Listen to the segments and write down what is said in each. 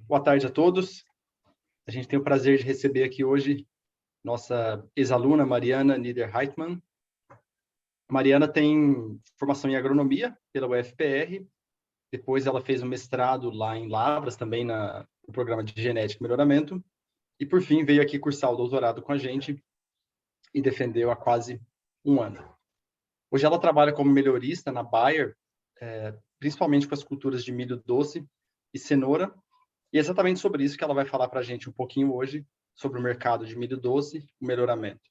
Boa tarde a todos. A gente tem o prazer de receber aqui hoje nossa ex-aluna Mariana Niederreitmann. A Mariana tem formação em agronomia pela UFPR, depois ela fez um mestrado lá em Lavras, também no programa de genética e melhoramento, e por fim veio aqui cursar o doutorado com a gente e defendeu há quase um ano. Hoje ela trabalha como melhorista na Bayer, principalmente com as culturas de milho doce e cenoura, e é exatamente sobre isso que ela vai falar para a gente um pouquinho hoje, sobre o mercado de milho doce e o melhoramento.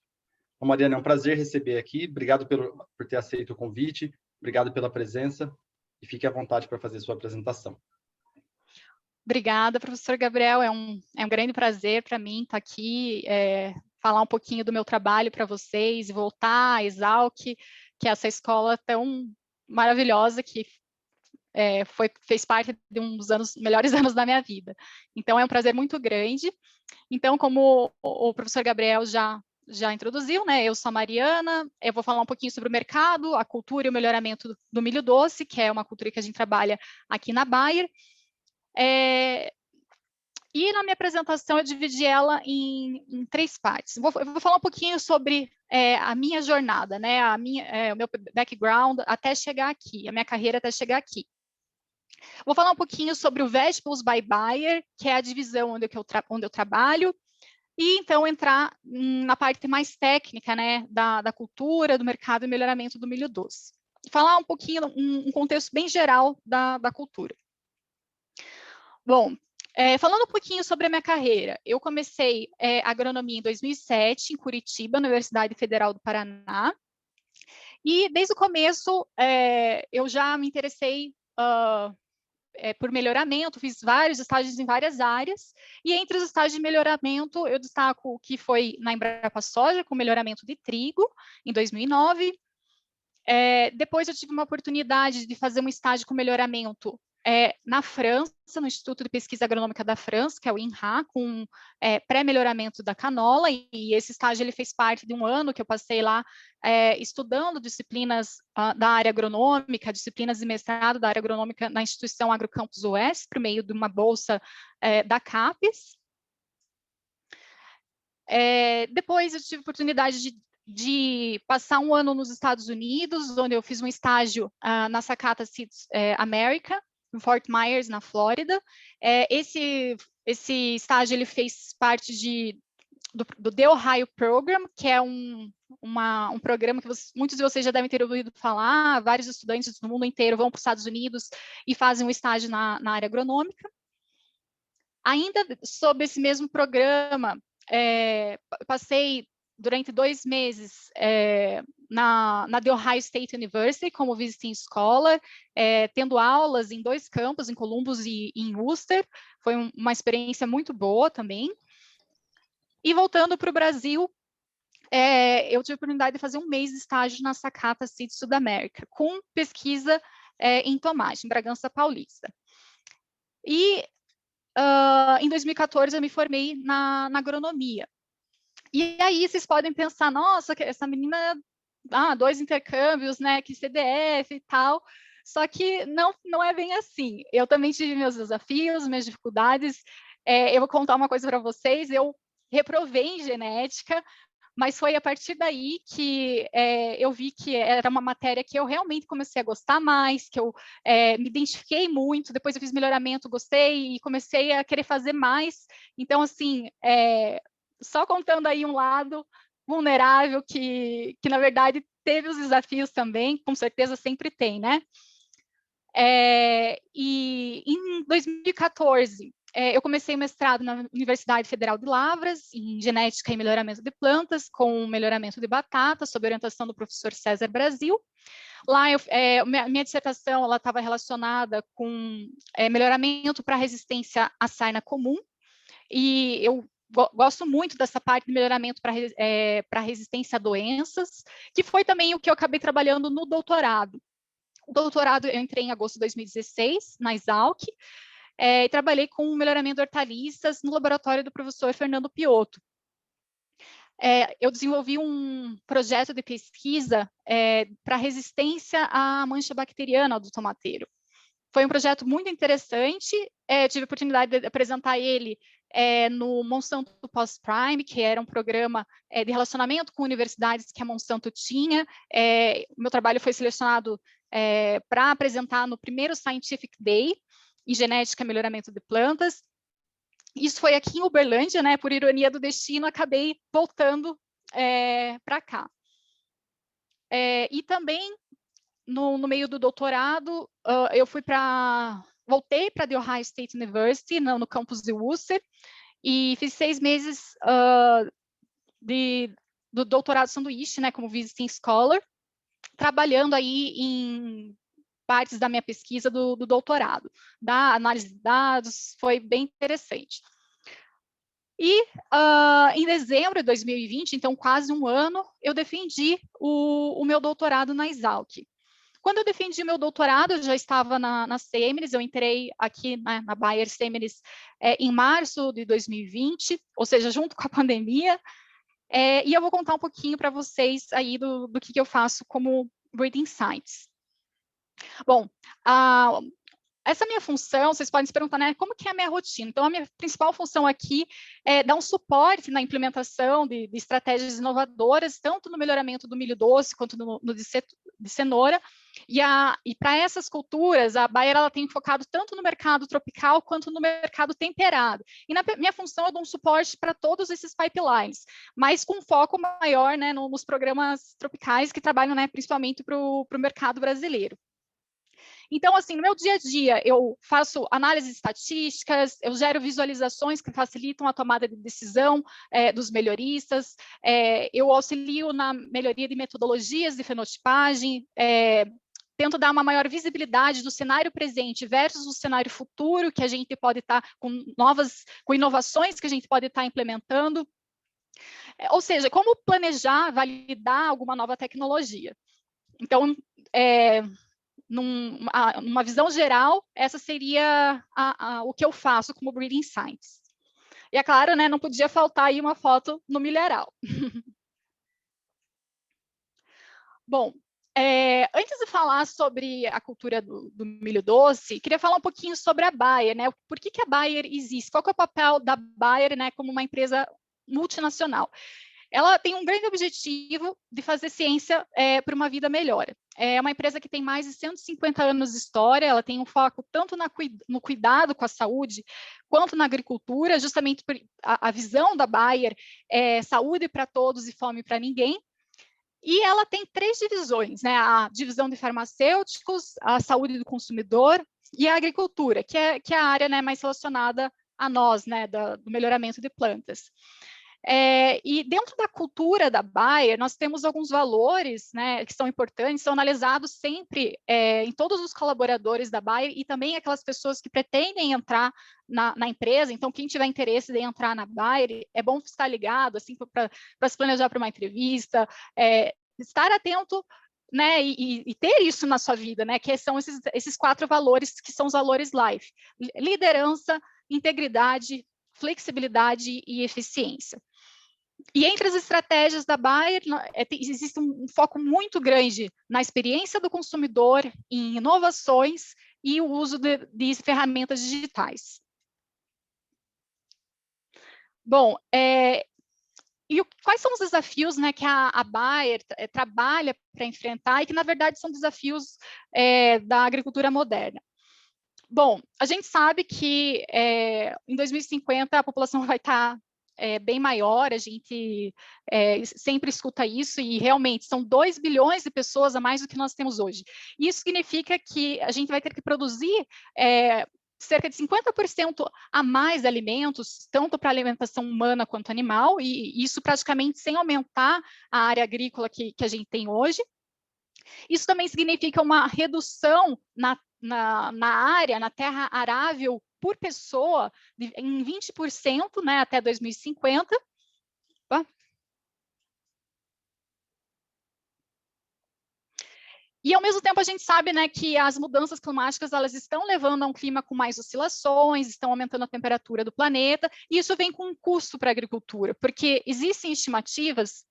Então, Mariana, é um prazer receber aqui. Obrigado por ter aceito o convite. Obrigado pela presença. E fique à vontade para fazer sua apresentação. Obrigada, professor Gabriel. É um grande prazer para mim estar aqui, falar um pouquinho do meu trabalho para vocês e voltar a Exalc, que é essa escola tão maravilhosa que fez parte de um dos melhores anos da minha vida. Então, é um prazer muito grande. Então, como o professor Gabriel já introduziu, né? Eu sou a Mariana, eu vou falar um pouquinho sobre o mercado, a cultura e o melhoramento do milho doce, que é uma cultura que a gente trabalha aqui na Bayer. E na minha apresentação eu dividi ela em três partes. Eu vou falar um pouquinho sobre a minha jornada, né? O meu background até chegar aqui, a minha carreira até chegar aqui. Vou falar um pouquinho sobre o Vegetables by Bayer, que é a divisão onde eu trabalho, e então entrar na parte mais técnica, né, da cultura, do mercado e melhoramento do milho doce. Falar um pouquinho, um contexto bem geral da cultura. Bom, falando um pouquinho sobre a minha carreira, eu comecei agronomia em 2007, em Curitiba, Universidade Federal do Paraná, e desde o começo eu já me interessei por melhoramento, fiz vários estágios em várias áreas, e entre os estágios de melhoramento, eu destaco o que foi na Embrapa Soja, com melhoramento de trigo, em 2009. Depois eu tive uma oportunidade de fazer um estágio com melhoramento na França, no Instituto de Pesquisa Agronômica da França, que é o INRA, com pré-melhoramento da canola, e esse estágio ele fez parte de um ano que eu passei lá estudando disciplinas da área agronômica, disciplinas de mestrado da área agronômica na instituição Agrocampus Oeste, por meio de uma bolsa da CAPES. Depois eu tive a oportunidade de passar um ano nos Estados Unidos, onde eu fiz um estágio na Sakata Seeds America, em Fort Myers, na Flórida. Esse estágio ele fez parte do The Ohio Program, que é um programa que muitos de vocês já devem ter ouvido falar. Vários estudantes do mundo inteiro vão para os Estados Unidos e fazem um estágio na área agronômica. Ainda sob esse mesmo programa, passei durante 2 meses na The Ohio State University como visiting scholar, tendo aulas em 2 campos, em Columbus e em Worcester. Foi uma experiência muito boa também. E voltando para o Brasil, eu tive a oportunidade de fazer 1 mês de estágio na Sakata Seeds Sudamérica, com pesquisa em tomate, em Bragança Paulista. E em 2014 eu me formei na agronomia. E aí vocês podem pensar, nossa, essa menina, 2 intercâmbios, né, que CDF e tal. Só que não é bem assim. Eu também tive meus desafios, minhas dificuldades. Eu vou contar uma coisa para vocês. Eu reprovei em genética, mas foi a partir daí que eu vi que era uma matéria que eu realmente comecei a gostar mais, que eu me identifiquei muito. Depois eu fiz melhoramento, gostei e comecei a querer fazer mais. Então, assim, só contando aí um lado vulnerável que na verdade teve os desafios também, com certeza sempre tem, né? E em 2014 eu comecei o mestrado na Universidade Federal de Lavras, em genética e melhoramento de plantas, com melhoramento de batata, sob orientação do professor César Brasil. Lá, minha dissertação estava relacionada com melhoramento para resistência à sarna comum, e eu gosto muito dessa parte de melhoramento para resistência a doenças, que foi também o que eu acabei trabalhando no doutorado. O doutorado eu entrei em agosto de 2016, na Exalc, e trabalhei com melhoramento de hortaliças no laboratório do professor Fernando Piotto. Eu desenvolvi um projeto de pesquisa para resistência à mancha bacteriana do tomateiro. Foi um projeto muito interessante, tive a oportunidade de apresentar ele no Monsanto Post-Prime, que era um programa de relacionamento com universidades que a Monsanto tinha. O meu trabalho foi selecionado para apresentar no primeiro Scientific Day, em Genética e Melhoramento de Plantas. Isso foi aqui em Uberlândia, né? Por ironia do destino, acabei voltando para cá. E também, no meio do doutorado, eu voltei para The Ohio State University, no campus de Worcester, e fiz 6 meses do doutorado sanduíche, né, como visiting scholar, trabalhando aí em partes da minha pesquisa do doutorado, da análise de dados, foi bem interessante. E em dezembro de 2020, então quase um ano, eu defendi o meu doutorado na Exalc. Quando eu defendi o meu doutorado, eu já estava na Seminis, eu entrei aqui na Bayer Seminis em março de 2020, ou seja, junto com a pandemia, e eu vou contar um pouquinho para vocês aí do que eu faço como Breeding Science. Bom, essa minha função, vocês podem se perguntar, né, como que é a minha rotina? Então, a minha principal função aqui é dar um suporte na implementação de estratégias inovadoras, tanto no melhoramento do milho doce, quanto no de cenoura. E para essas culturas, a Bayer ela tem focado tanto no mercado tropical, quanto no mercado temperado. E na minha função, eu dou um suporte para todos esses pipelines, mas com foco maior, né, nos programas tropicais, que trabalham, né, principalmente para o mercado brasileiro. Então, assim, no meu dia a dia, eu faço análises estatísticas, eu gero visualizações que facilitam a tomada de decisão dos melhoristas, eu auxilio na melhoria de metodologias de fenotipagem, tento dar uma maior visibilidade do cenário presente versus o cenário futuro, que a gente pode estar com inovações que a gente pode estar implementando. Ou seja, como planejar, validar alguma nova tecnologia. Então, numa visão geral, essa seria o que eu faço como Breeding Science. E é claro, né, não podia faltar aí uma foto no milharal. Bom, antes de falar sobre a cultura do milho doce, queria falar um pouquinho sobre a Bayer, né? Por que a Bayer existe? Qual que é o papel da Bayer, né, como uma empresa multinacional? Ela tem um grande objetivo de fazer ciência para uma vida melhor. É uma empresa que tem mais de 150 anos de história, ela tem um foco tanto no cuidado com a saúde, quanto na agricultura, justamente por a visão da Bayer é saúde para todos e fome para ninguém. E ela tem 3 divisões, né? A divisão de farmacêuticos, a saúde do consumidor e a agricultura, que é a área, né, mais relacionada a nós, né, do melhoramento de plantas. E dentro da cultura da Bayer, nós temos alguns valores, né, que são importantes, são analisados sempre em todos os colaboradores da Bayer e também aquelas pessoas que pretendem entrar na empresa. Então, quem tiver interesse em entrar na Bayer, é bom estar ligado, assim, para se planejar para uma entrevista, estar atento, né, e ter isso na sua vida, né, que são esses 4 valores, que são os valores LIFE: liderança, integridade, flexibilidade e eficiência. E entre as estratégias da Bayer, existe um foco muito grande na experiência do consumidor, em inovações e o uso de ferramentas digitais. Bom, quais são os desafios, né, que a Bayer trabalha para enfrentar e que, na verdade, são desafios da agricultura moderna? Bom, a gente sabe que em 2050 a população vai estar bem maior, a gente sempre escuta isso, e realmente são 2 bilhões de pessoas a mais do que nós temos hoje. Isso significa que a gente vai ter que produzir cerca de 50% a mais de alimentos, tanto para alimentação humana quanto animal, e isso praticamente sem aumentar a área agrícola que a gente tem hoje. Isso também significa uma redução na área, na terra arável por pessoa, em 20%, né, até 2050. Opa. E, ao mesmo tempo, a gente sabe, né, que as mudanças climáticas elas estão levando a um clima com mais oscilações, estão aumentando a temperatura do planeta, e isso vem com um custo para a agricultura, porque existem estimativas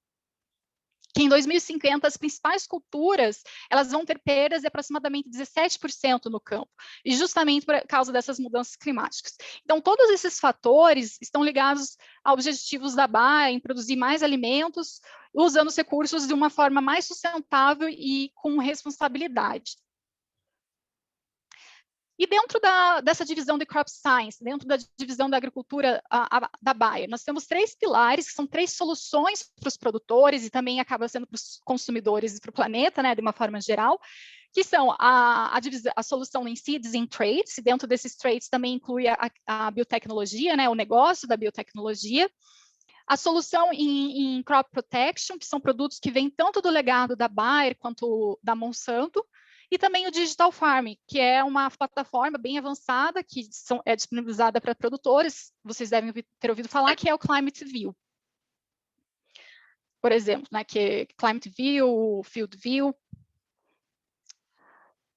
que em 2050 as principais culturas elas vão ter perdas de aproximadamente 17% no campo, e justamente por causa dessas mudanças climáticas. Então, todos esses fatores estão ligados a objetivos da Bayer em produzir mais alimentos, usando os recursos de uma forma mais sustentável e com responsabilidade. E dentro dessa divisão de Crop Science, dentro da divisão da agricultura da Bayer, nós temos 3 pilares, que são 3 soluções para os produtores e também acaba sendo para os consumidores e para o planeta, né, de uma forma geral, que são a solução em Seeds and Traits, e dentro desses traits também inclui a biotecnologia, né, o negócio da biotecnologia, a solução em Crop Protection, que são produtos que vêm tanto do legado da Bayer quanto da Monsanto, e também o Digital Farming, que é uma plataforma bem avançada, que é disponibilizada para produtores, vocês devem ter ouvido falar, que é o Climate View. Por exemplo, né, que é Climate View, Field View.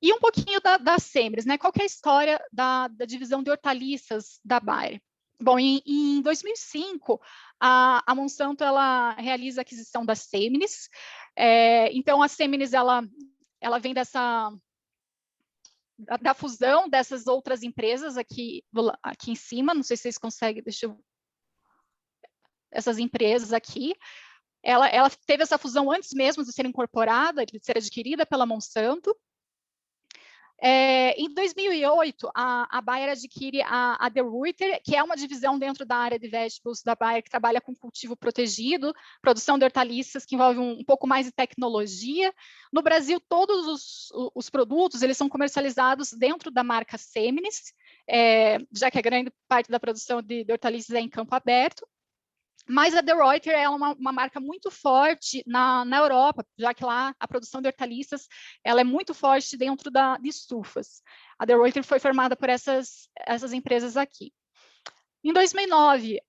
E um pouquinho da Semres, né? Qual que é a história da divisão de hortaliças da Bayer? Bom, em 2005, a Monsanto ela realiza a aquisição da Semines. Então, a Semines ela vem da fusão dessas outras empresas aqui em cima, não sei se vocês conseguem, essas empresas aqui, ela teve essa fusão antes mesmo de ser incorporada, de ser adquirida pela Monsanto. Em 2008, a Bayer adquire a De Ruyter, que é uma divisão dentro da área de vegetables da Bayer, que trabalha com cultivo protegido, produção de hortaliças, que envolve um pouco mais de tecnologia. No Brasil, todos os produtos eles são comercializados dentro da marca Semines, já que a grande parte da produção de hortaliças é em campo aberto. Mas a De Ruyter é uma marca muito forte na Europa, já que lá a produção de hortaliças ela é muito forte dentro de estufas. A De Ruyter foi formada por essas empresas aqui. Em 2009,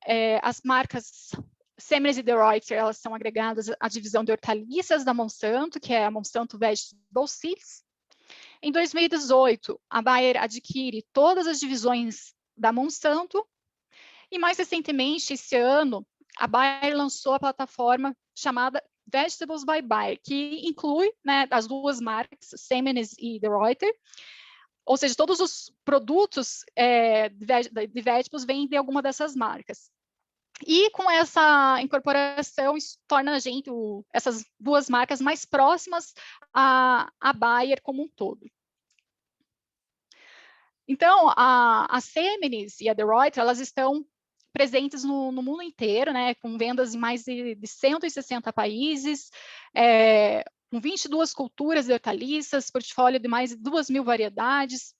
as marcas Semines e De Ruyter elas são agregadas à divisão de hortaliças da Monsanto, que é a Monsanto Vegetable Seeds. Em 2018, a Bayer adquire todas as divisões da Monsanto. E mais recentemente, esse ano, a Bayer lançou a plataforma chamada Vegetables by Bayer, que inclui, né, as duas marcas, Semines e De Ruyter, ou seja, todos os produtos de vegetables vêm de alguma dessas marcas. E com essa incorporação, isso torna a gente, essas duas marcas, mais próximas à Bayer como um todo. Então, a Semines e a De Ruyter, elas estão presentes no mundo inteiro, né, com vendas em mais de 160 países, com 22 culturas de hortaliças, portfólio de mais de 2.000 variedades,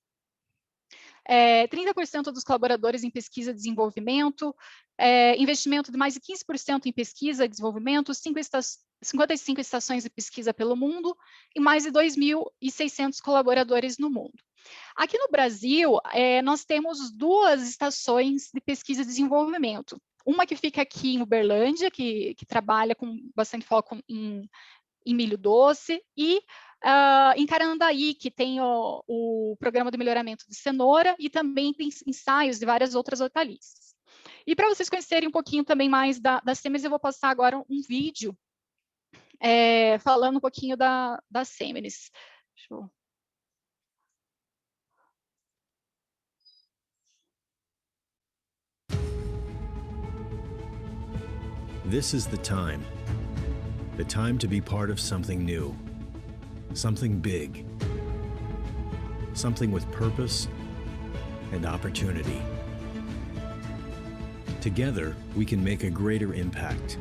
30% dos colaboradores em pesquisa e desenvolvimento, investimento de mais de 15% em pesquisa e desenvolvimento, 55 estações de pesquisa pelo mundo e mais de 2.600 colaboradores no mundo. Aqui no Brasil, nós temos 2 estações de pesquisa e desenvolvimento. Uma que fica aqui em Uberlândia, que trabalha com bastante foco em milho doce, e em Carandaí, que tem o programa de melhoramento de cenoura, e também tem ensaios de várias outras hortaliças. E para vocês conhecerem um pouquinho também mais da Semines, eu vou passar agora um vídeo falando um pouquinho da Semines. Deixa eu... This is the time to be part of something new, something big, something with purpose and opportunity. Together, we can make a greater impact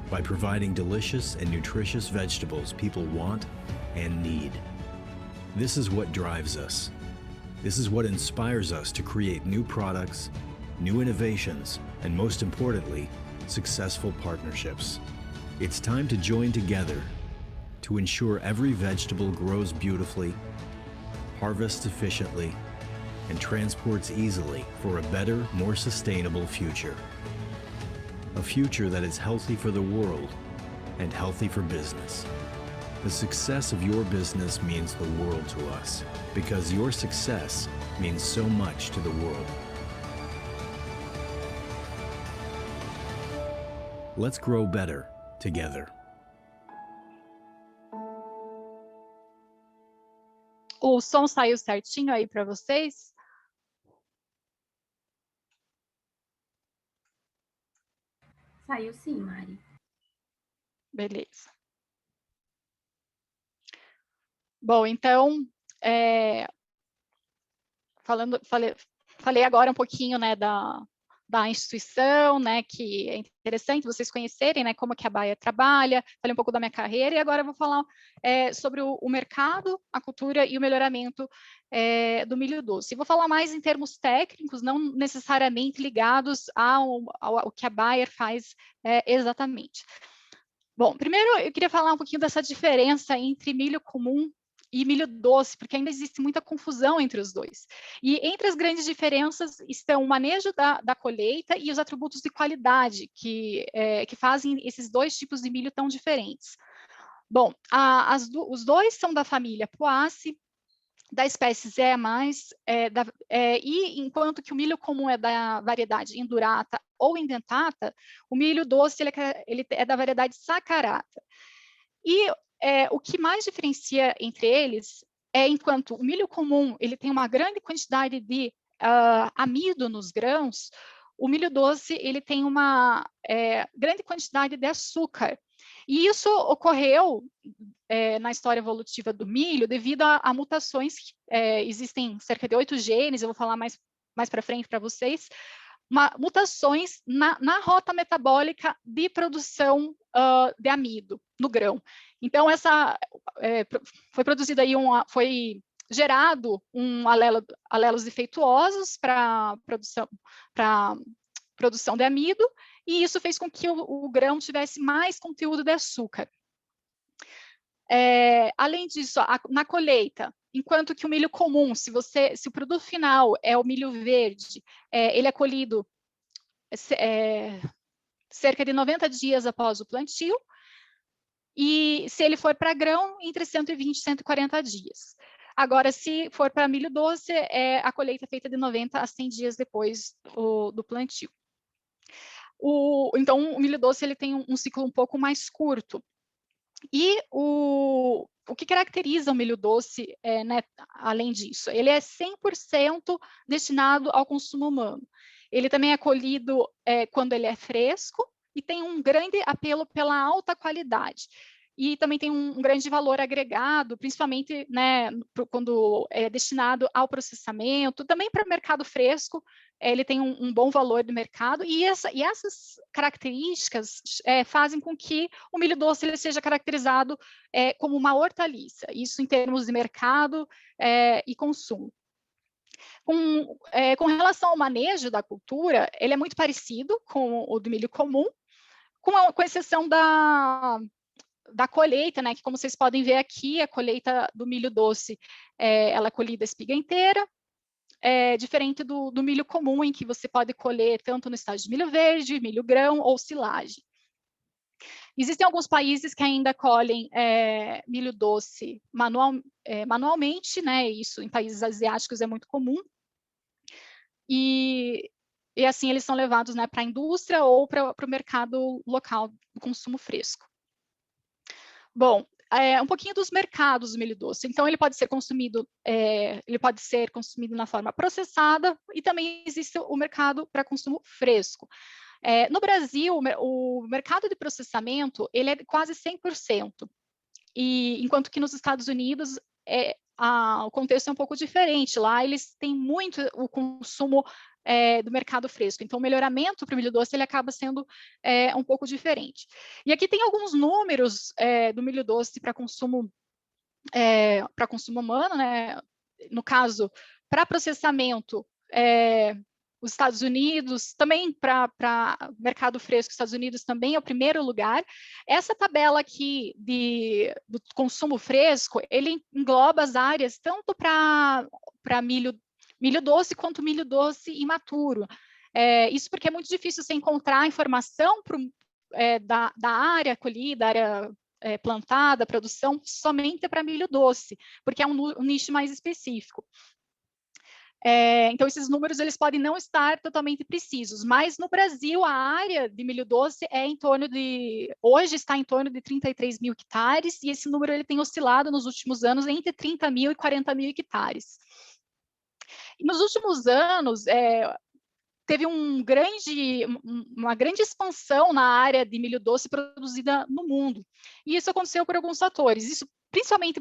by providing delicious and nutritious vegetables people want and need. This is what drives us. This is what inspires us to create new products, new innovations, and most importantly, successful partnerships. It's time to join together to ensure every vegetable grows beautifully, harvests efficiently, and transports easily for a better, more sustainable future. A future that is healthy for the world and healthy for business. The success of your business means the world to us, because your success means so much to the world. Let's grow better together. O som saiu certinho aí para vocês? Saiu sim, Mari. Beleza. Bom, então, falei agora um pouquinho, né, da instituição, né, que é interessante vocês conhecerem, né, como que a Bayer trabalha, falei um pouco da minha carreira, e agora eu vou falar sobre o mercado, a cultura e o melhoramento do milho doce. E vou falar mais em termos técnicos, não necessariamente ligados ao que a Bayer faz exatamente. Bom, primeiro eu queria falar um pouquinho dessa diferença entre milho comum e milho doce, porque ainda existe muita confusão entre os dois. E entre as grandes diferenças estão o manejo da colheita e os atributos de qualidade que fazem esses dois tipos de milho tão diferentes. Bom, os dois são da família Poaceae, da espécie Zea mais, e enquanto que o milho comum é da variedade Indurata ou Indentata, o milho doce ele é da variedade Saccharata. E o que mais diferencia entre eles é enquanto o milho comum ele tem uma grande quantidade de amido nos grãos, o milho doce ele tem uma grande quantidade de açúcar. E isso ocorreu na história evolutiva do milho devido a mutações, existem cerca de 8 genes, eu vou falar mais para frente para vocês, mutações na rota metabólica de produção de amido no grão. Então, foi produzido aí foi gerado alelos defeituosos para produção de amido, e isso fez com que o grão tivesse mais conteúdo de açúcar. Além disso, na colheita, enquanto que o milho comum, se o produto final é o milho verde, ele é colhido cerca de 90 dias após o plantio, e se ele for para grão, entre 120 e 140 dias. Agora, se for para milho doce, a colheita é feita de 90 a 100 dias depois do plantio. Então, o milho doce ele tem um ciclo um pouco mais curto. E o que caracteriza o milho doce, né, além disso? Ele é 100% destinado ao consumo humano. Ele também é colhido quando ele é fresco e tem um grande apelo pela alta qualidade. E também tem um grande valor agregado, principalmente, né, quando é destinado ao processamento, também para o mercado fresco, ele tem um bom valor de mercado, e essas características fazem com que o milho doce ele seja caracterizado como uma hortaliça, isso em termos de mercado e consumo. Com relação ao manejo da cultura, ele é muito parecido com o do milho comum, com exceção da colheita, né, que como vocês podem ver aqui, a colheita do milho doce, ela é colhida a espiga inteira, diferente do milho comum, em que você pode colher tanto no estágio de milho verde, milho grão ou silagem. Existem alguns países que ainda colhem milho doce manualmente, né, isso em países asiáticos é muito comum, e assim eles são levados, né, para a indústria ou para o mercado local do consumo fresco. Bom, um pouquinho dos mercados do milho doce. Então, ele pode ser consumido na forma processada e também existe o mercado para consumo fresco. No Brasil, o mercado de processamento ele é quase 100%, enquanto que nos Estados Unidos o contexto é um pouco diferente. Lá eles têm muito o consumo do mercado fresco. Então, o melhoramento para o milho doce ele acaba sendo um pouco diferente. E aqui tem alguns números do milho doce para consumo humano, né? No caso, para processamento, os Estados Unidos, também para mercado fresco, os Estados Unidos também é o primeiro lugar. Essa tabela aqui do consumo fresco, ele engloba as áreas tanto para milho doce quanto milho doce imaturo. Isso porque é muito difícil você encontrar informação da área colhida, área plantada, produção, somente para milho doce, porque é um nicho mais específico. Então, esses números eles podem não estar totalmente precisos, mas no Brasil a área de milho doce hoje está em torno de 33 mil hectares, e esse número ele tem oscilado nos últimos anos entre 30 mil e 40 mil hectares. E nos últimos anos, teve uma grande expansão na área de milho doce produzida no mundo, e isso aconteceu por alguns fatores. Isso principalmente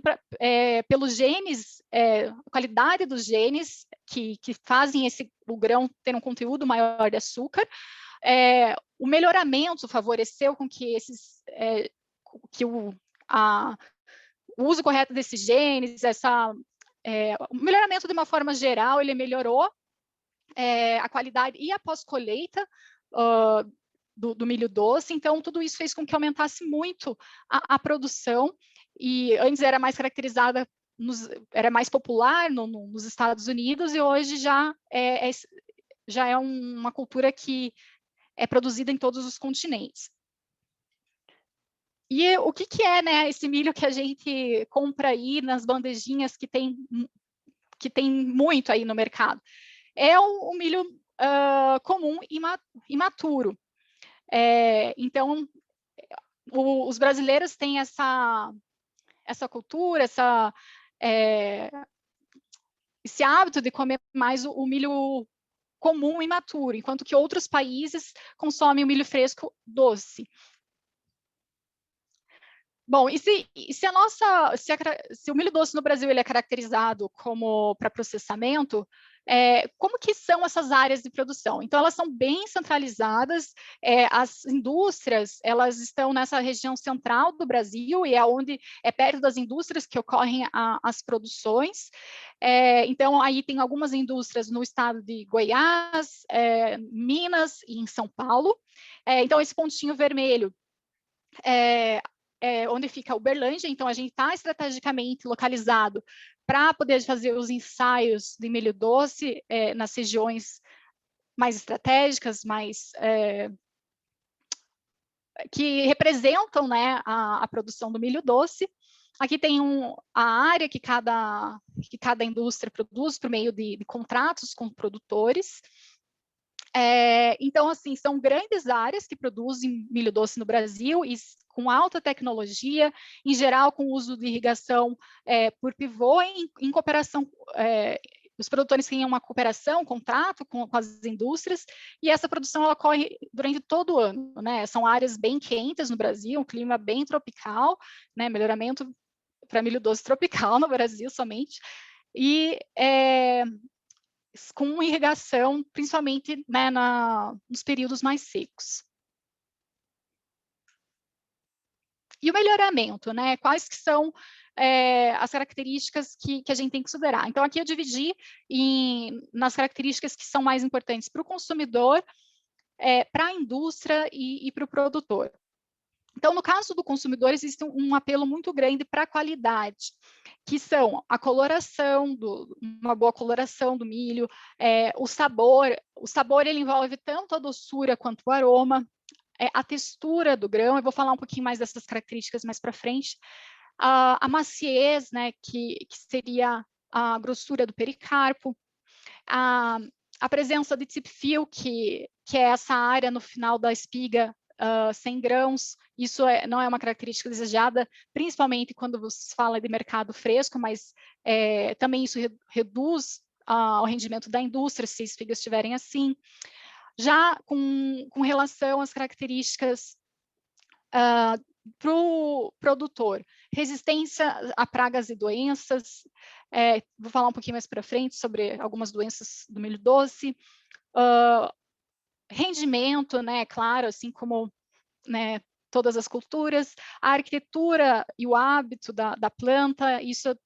pelos genes, a qualidade dos genes que fazem o grão ter um conteúdo maior de açúcar. O melhoramento favoreceu com que o uso correto desses genes, o melhoramento de uma forma geral, ele melhorou a qualidade e a pós-colheita do milho doce. Então, tudo isso fez com que aumentasse muito a produção, e antes era mais caracterizada, era mais popular nos Estados Unidos, e hoje já é uma cultura que é produzida em todos os continentes. E o que é, né, esse milho que a gente compra aí nas bandejinhas que tem muito aí no mercado? É o milho comum imaturo. Então, os brasileiros têm essa cultura, esse hábito de comer mais o milho comum imaturo, enquanto que outros países consomem o milho fresco doce. Bom, se o milho doce no Brasil ele é caracterizado como para processamento, como que são essas áreas de produção? Então, elas são bem centralizadas, as indústrias, elas estão nessa região central do Brasil, e é perto das indústrias que ocorrem as produções. Então, aí tem algumas indústrias no estado de Goiás, Minas e em São Paulo. Então, esse pontinho vermelho onde fica Uberlândia. Então, a gente está estrategicamente localizado para poder fazer os ensaios de milho doce nas regiões mais estratégicas, que representam, né, a produção do milho doce. Aqui tem a área que cada indústria produz por meio de contratos com produtores. Então, assim, são grandes áreas que produzem milho doce no Brasil, e com alta tecnologia, em geral com uso de irrigação por pivô, em cooperação, os produtores têm uma cooperação, um contrato com as indústrias, e essa produção ela ocorre durante todo o ano, né? São áreas bem quentes no Brasil, um clima bem tropical, né? Melhoramento para milho doce tropical no Brasil somente, e com irrigação, principalmente, né, nos períodos mais secos. E o melhoramento, né? Quais que são as características que a gente tem que considerar? Então, aqui eu dividi nas características que são mais importantes para o consumidor, para a indústria e para o produtor. Então, no caso do consumidor, existe um apelo muito grande para a qualidade, que são a coloração, uma boa coloração do milho, o sabor. O sabor ele envolve tanto a doçura quanto o aroma, a textura do grão. Eu vou falar um pouquinho mais dessas características mais para frente. A maciez, né, que seria a grossura do pericarpo, a presença de tip feel, que é essa área no final da espiga, sem grãos. Isso não é uma característica desejada, principalmente quando você fala de mercado fresco, mas também isso reduz o rendimento da indústria se as espigas estiverem assim. Já com relação às características para o produtor, resistência a pragas e doenças, vou falar um pouquinho mais para frente sobre algumas doenças do milho doce, rendimento, né, claro, assim como, né, todas as culturas, a arquitetura e o hábito da planta, isso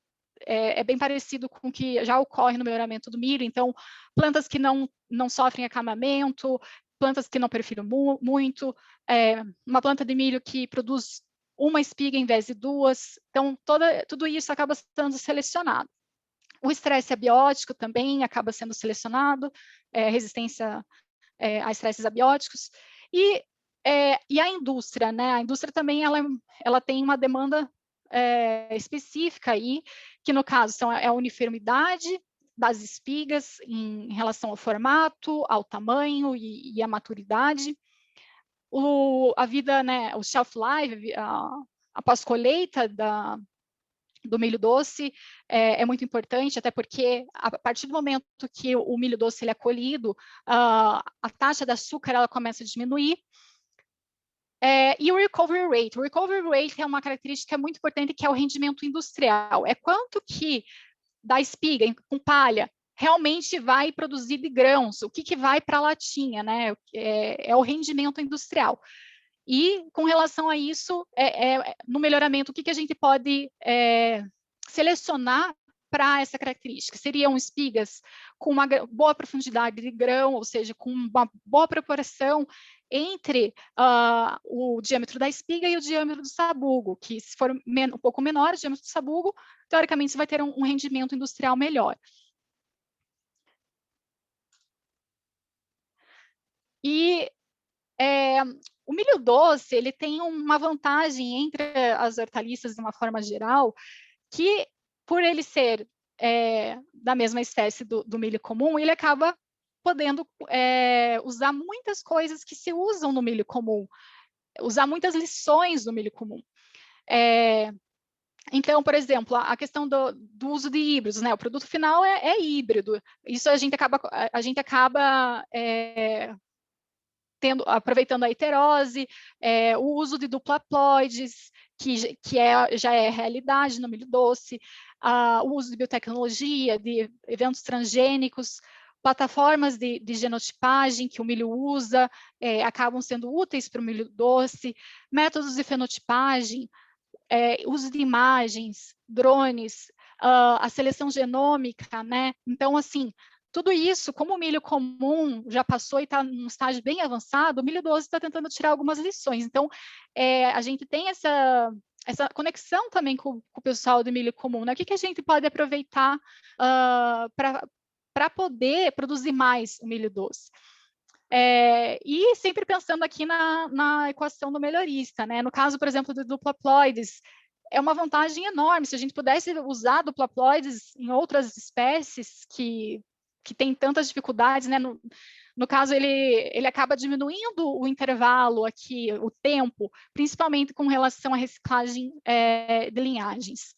é bem parecido com o que já ocorre no melhoramento do milho. Então, plantas que não sofrem acamamento, plantas que não perfilham muito, uma planta de milho que produz uma espiga em vez de duas. Então, tudo isso acaba sendo selecionado. O estresse abiótico também acaba sendo selecionado, resistência a estresses abióticos. E a indústria, né? A indústria também ela tem uma demanda específica aí, que no caso é a uniformidade, das espigas em relação ao formato, ao tamanho e à maturidade. A vida, né, o shelf life, a pós-colheita do milho doce é muito importante, até porque a partir do momento que o milho doce ele é colhido, a taxa de açúcar ela começa a diminuir. E o recovery rate. O recovery rate é uma característica muito importante, que é o rendimento industrial. É quanto que da espiga com palha realmente vai produzir de grãos, o que vai para a latinha, né? É o rendimento industrial. E com relação a isso, no melhoramento, o que a gente pode selecionar para essa característica? Seriam espigas com uma boa profundidade de grão, ou seja, com uma boa proporção entre o diâmetro da espiga e o diâmetro do sabugo, que se for um pouco menor o diâmetro do sabugo, teoricamente você vai ter um rendimento industrial melhor. E o milho doce, ele tem uma vantagem entre as hortaliças de uma forma geral, que por ele ser da mesma espécie do milho comum, ele acaba podendo usar muitas coisas que se usam no milho comum, usar muitas lições do milho comum. Então, por exemplo, a questão do uso de híbridos, né? O produto final é híbrido. Isso a gente acaba aproveitando a heterose, o uso de duplaploides, que já é realidade no milho doce, o uso de biotecnologia, de eventos transgênicos, plataformas de genotipagem que o milho usa, acabam sendo úteis para o milho doce, métodos de fenotipagem, uso de imagens, drones, a seleção genômica, né? Então, assim, tudo isso, como o milho comum já passou e está num estágio bem avançado, o milho doce está tentando tirar algumas lições. Então, a gente tem essa conexão também com o pessoal do milho comum, né? O que a gente pode aproveitar para poder produzir mais o milho doce? E sempre pensando aqui na equação do melhorista, né? No caso, por exemplo, do duplaploides, é uma vantagem enorme. Se a gente pudesse usar duplaploides em outras espécies que tem tantas dificuldades, né? No caso, ele acaba diminuindo o intervalo aqui, o tempo, principalmente com relação à reciclagem de linhagens.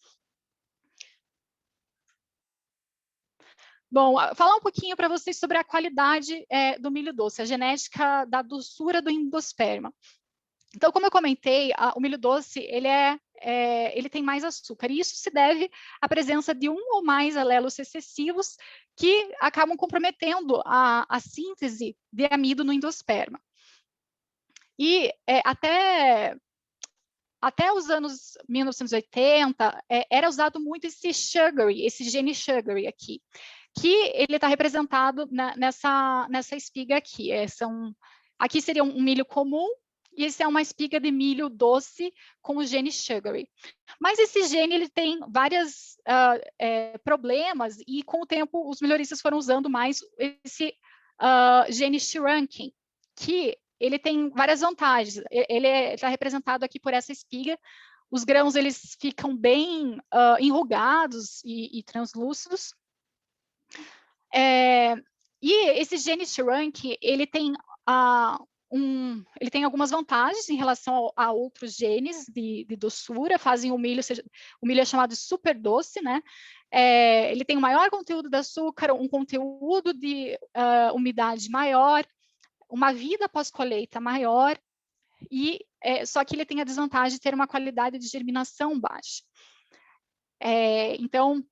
Bom, falar um pouquinho para vocês sobre a qualidade do milho doce, a genética da doçura do endosperma. Então, como eu comentei, o milho doce ele tem mais açúcar, e isso se deve à presença de um ou mais alelos recessivos que acabam comprometendo a síntese de amido no endosperma. E até os anos 1980, era usado muito esse gene sugary aqui, que ele está representado nessa espiga aqui. Aqui seria um milho comum, e esse é uma espiga de milho doce com o gene sugary. Mas esse gene ele tem vários problemas, e com o tempo os melhoristas foram usando mais esse gene shunking, que ele tem várias vantagens. Ele está representado aqui por essa espiga. Os grãos eles ficam bem enrugados e translúcidos. E esse gene shrunk, ele tem algumas vantagens em relação a outros genes de doçura, fazem o milho é chamado de super doce, né? Ele tem um maior conteúdo de açúcar, um conteúdo de umidade maior, uma vida pós-colheita maior, só que ele tem a desvantagem de ter uma qualidade de germinação baixa. Então,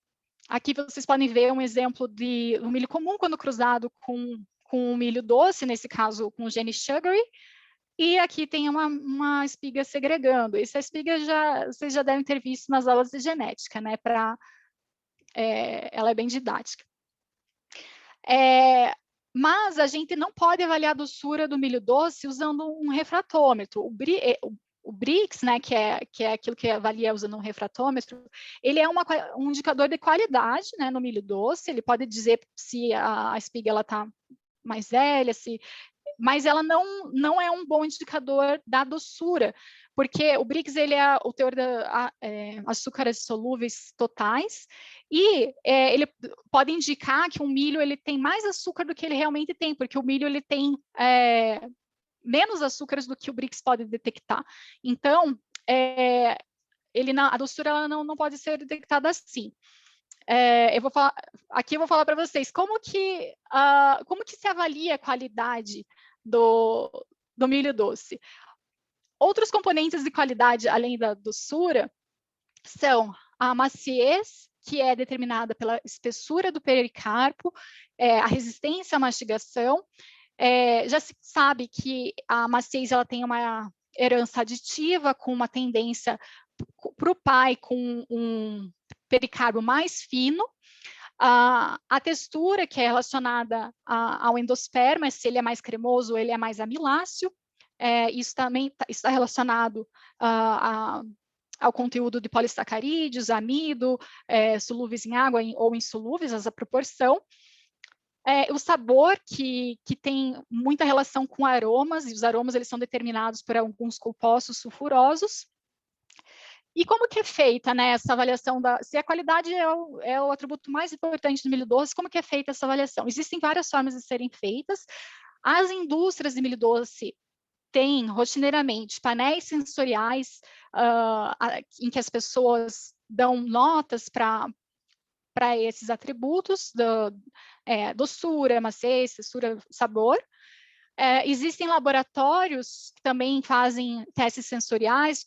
aqui vocês podem ver um exemplo do milho comum quando cruzado com o milho doce, nesse caso com o gene sugary, e aqui tem uma espiga segregando. Essa espiga vocês já devem ter visto nas aulas de genética, né? Ela é bem didática. Mas a gente não pode avaliar a doçura do milho doce usando um refratômetro. O Brix, né, que é aquilo que avalia usando um refratômetro, ele é um indicador de qualidade, né, no milho doce. Ele pode dizer se a espiga está mais velha, se mas ela não é um bom indicador da doçura, porque o Brix ele é o teor de açúcares solúveis totais, e ele pode indicar que um milho ele tem mais açúcar do que ele realmente tem, porque o milho ele tem menos açúcares do que o Brix pode detectar. Então, a doçura ela não pode ser detectada assim. Aqui eu vou falar para vocês como que se avalia a qualidade do milho doce. Outros componentes de qualidade, além da doçura, são a maciez, que é determinada pela espessura do pericarpo, a resistência à mastigação. Já se sabe que a maciez ela tem uma herança aditiva, com uma tendência para o pai com um pericarpo mais fino. A textura, que é relacionada ao endosperma, se ele é mais cremoso ou ele é mais amiláceo. Isso também está relacionado ao conteúdo de polissacarídeos, amido, solúveis em água ou insolúveis, essa proporção. O sabor, que tem muita relação com aromas, e os aromas eles são determinados por alguns compostos sulfurosos. E como que é feita, né, essa avaliação se a qualidade é o atributo mais importante do milho doce, como que é feita essa avaliação? Existem várias formas de serem feitas. As indústrias de milho doce têm rotineiramente painéis sensoriais em que as pessoas dão notas para esses atributos, doçura, maciez, textura, sabor. Existem laboratórios que também fazem testes sensoriais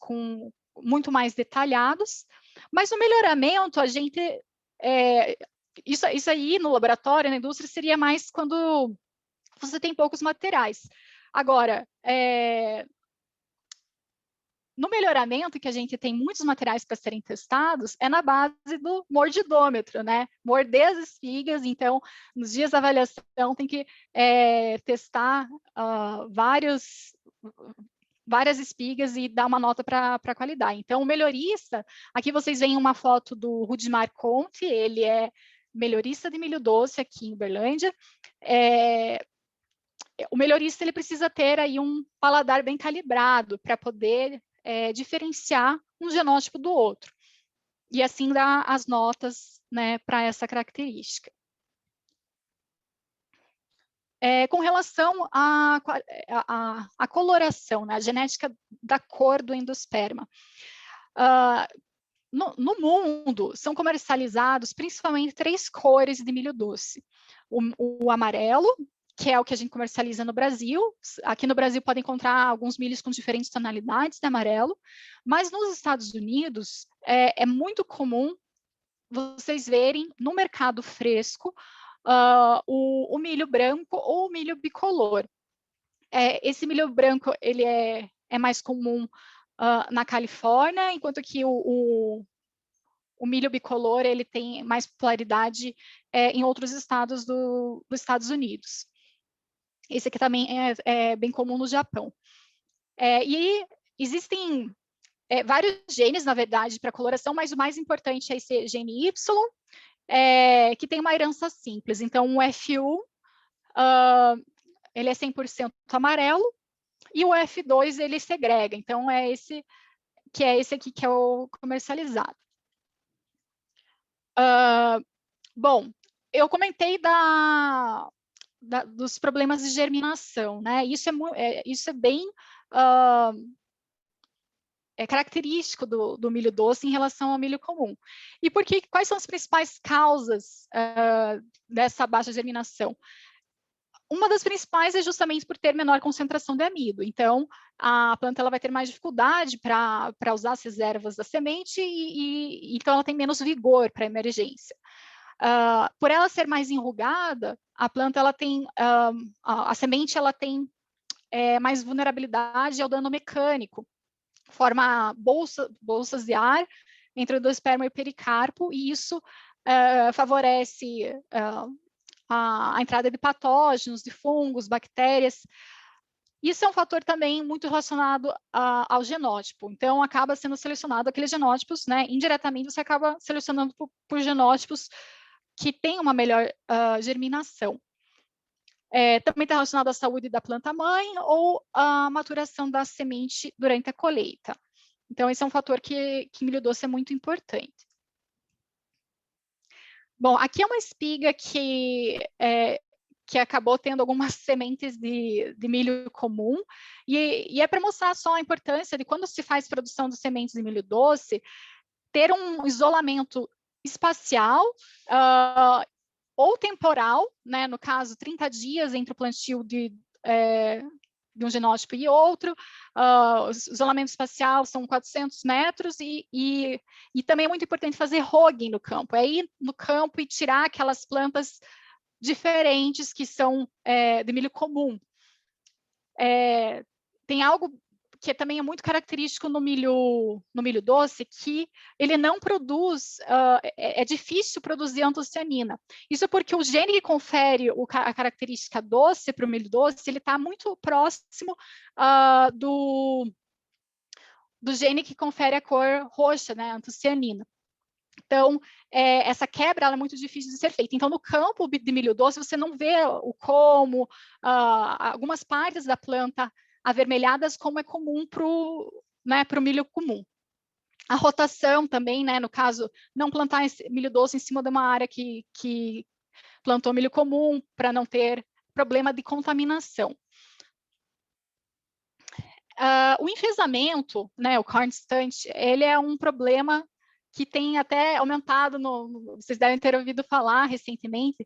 muito mais detalhados, mas o melhoramento, isso aí no laboratório, na indústria, seria mais quando você tem poucos materiais. Agora, no melhoramento, que a gente tem muitos materiais para serem testados, é na base do mordidômetro, né? Morder as espigas, então, nos dias da avaliação, tem que testar várias espigas e dar uma nota para a qualidade. Então, o melhorista, aqui vocês veem uma foto do Rudimar Conte, ele é melhorista de milho doce aqui em Uberlândia. O melhorista ele precisa ter aí um paladar bem calibrado para poder diferenciar um genótipo do outro, e assim dar as notas, né, para essa característica. Com relação à coloração, né, a genética da cor do endosperma. No mundo, são comercializados principalmente 3 cores de milho doce. O amarelo, que é o que a gente comercializa no Brasil. Aqui no Brasil pode encontrar alguns milhos com diferentes tonalidades de amarelo, mas nos Estados Unidos é muito comum vocês verem no mercado fresco o milho branco ou o milho bicolor. Esse milho branco ele é mais comum na Califórnia, enquanto que o milho bicolor ele tem mais popularidade em outros estados dos Estados Unidos. Esse aqui também é bem comum no Japão. E existem vários genes, na verdade, para coloração, mas o mais importante é esse gene Y, que tem uma herança simples. Então, o F1, ele é 100% amarelo, e o F2, ele segrega. Então, é esse aqui que é o comercializado. Bom, eu comentei dos problemas de germinação, né? Isso é bem característico do milho doce em relação ao milho comum. E quais são as principais causas dessa baixa germinação? Uma das principais é justamente por ter menor concentração de amido. Então, a planta ela vai ter mais dificuldade para usar as reservas da semente e então ela tem menos vigor para a emergência. Por ela ser mais enrugada, a planta ela tem a semente ela tem mais vulnerabilidade ao dano mecânico, forma bolsas de ar entre o endosperma e o pericarpo, e isso favorece a entrada de patógenos, de fungos, bactérias. Isso é um fator também muito relacionado ao genótipo. Então, acaba sendo selecionado aqueles genótipos, né? Indiretamente, você acaba selecionando por genótipos que têm uma melhor germinação. Também está relacionado à saúde da planta-mãe ou à maturação da semente durante a colheita. Então, esse é um fator que milho doce é muito importante. Bom, aqui é uma espiga que acabou tendo algumas sementes de milho comum, e é para mostrar só a importância de quando se faz produção de sementes de milho doce, ter um isolamento espacial ou temporal, né, no caso, 30 dias entre o plantio de um genótipo e outro, o isolamento espacial são 400 metros, e também é muito importante fazer hogging no campo, é ir no campo e tirar aquelas plantas diferentes que são de milho comum. Tem algo que também é muito característico no milho doce, que ele não produz, é difícil produzir antocianina. Isso porque o gene que confere a característica doce para o milho doce, ele está muito próximo do gene que confere a cor roxa, né, antocianina. Então, essa quebra ela é muito difícil de ser feita. Então, no campo de milho doce, você não vê o como, algumas partes da planta avermelhadas, como é comum para o milho comum. A rotação também, né, no caso, não plantar milho doce em cima de uma área que plantou milho comum, para não ter problema de contaminação. O enfesamento, né, o corn stunt, ele é um problema que tem até aumentado, vocês devem ter ouvido falar recentemente,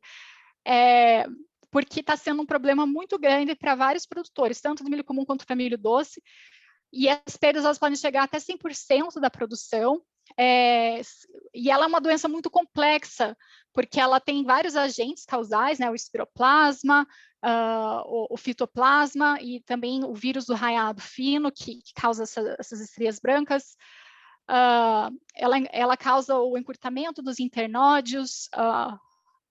porque está sendo um problema muito grande para vários produtores, tanto do milho comum quanto para milho doce, e as perdas elas podem chegar até 100% da produção, e ela é uma doença muito complexa, porque ela tem vários agentes causais, né, o espiroplasma, o fitoplasma e também o vírus do raiado fino, que causa essas estrias brancas. Ela causa o encurtamento dos internódios,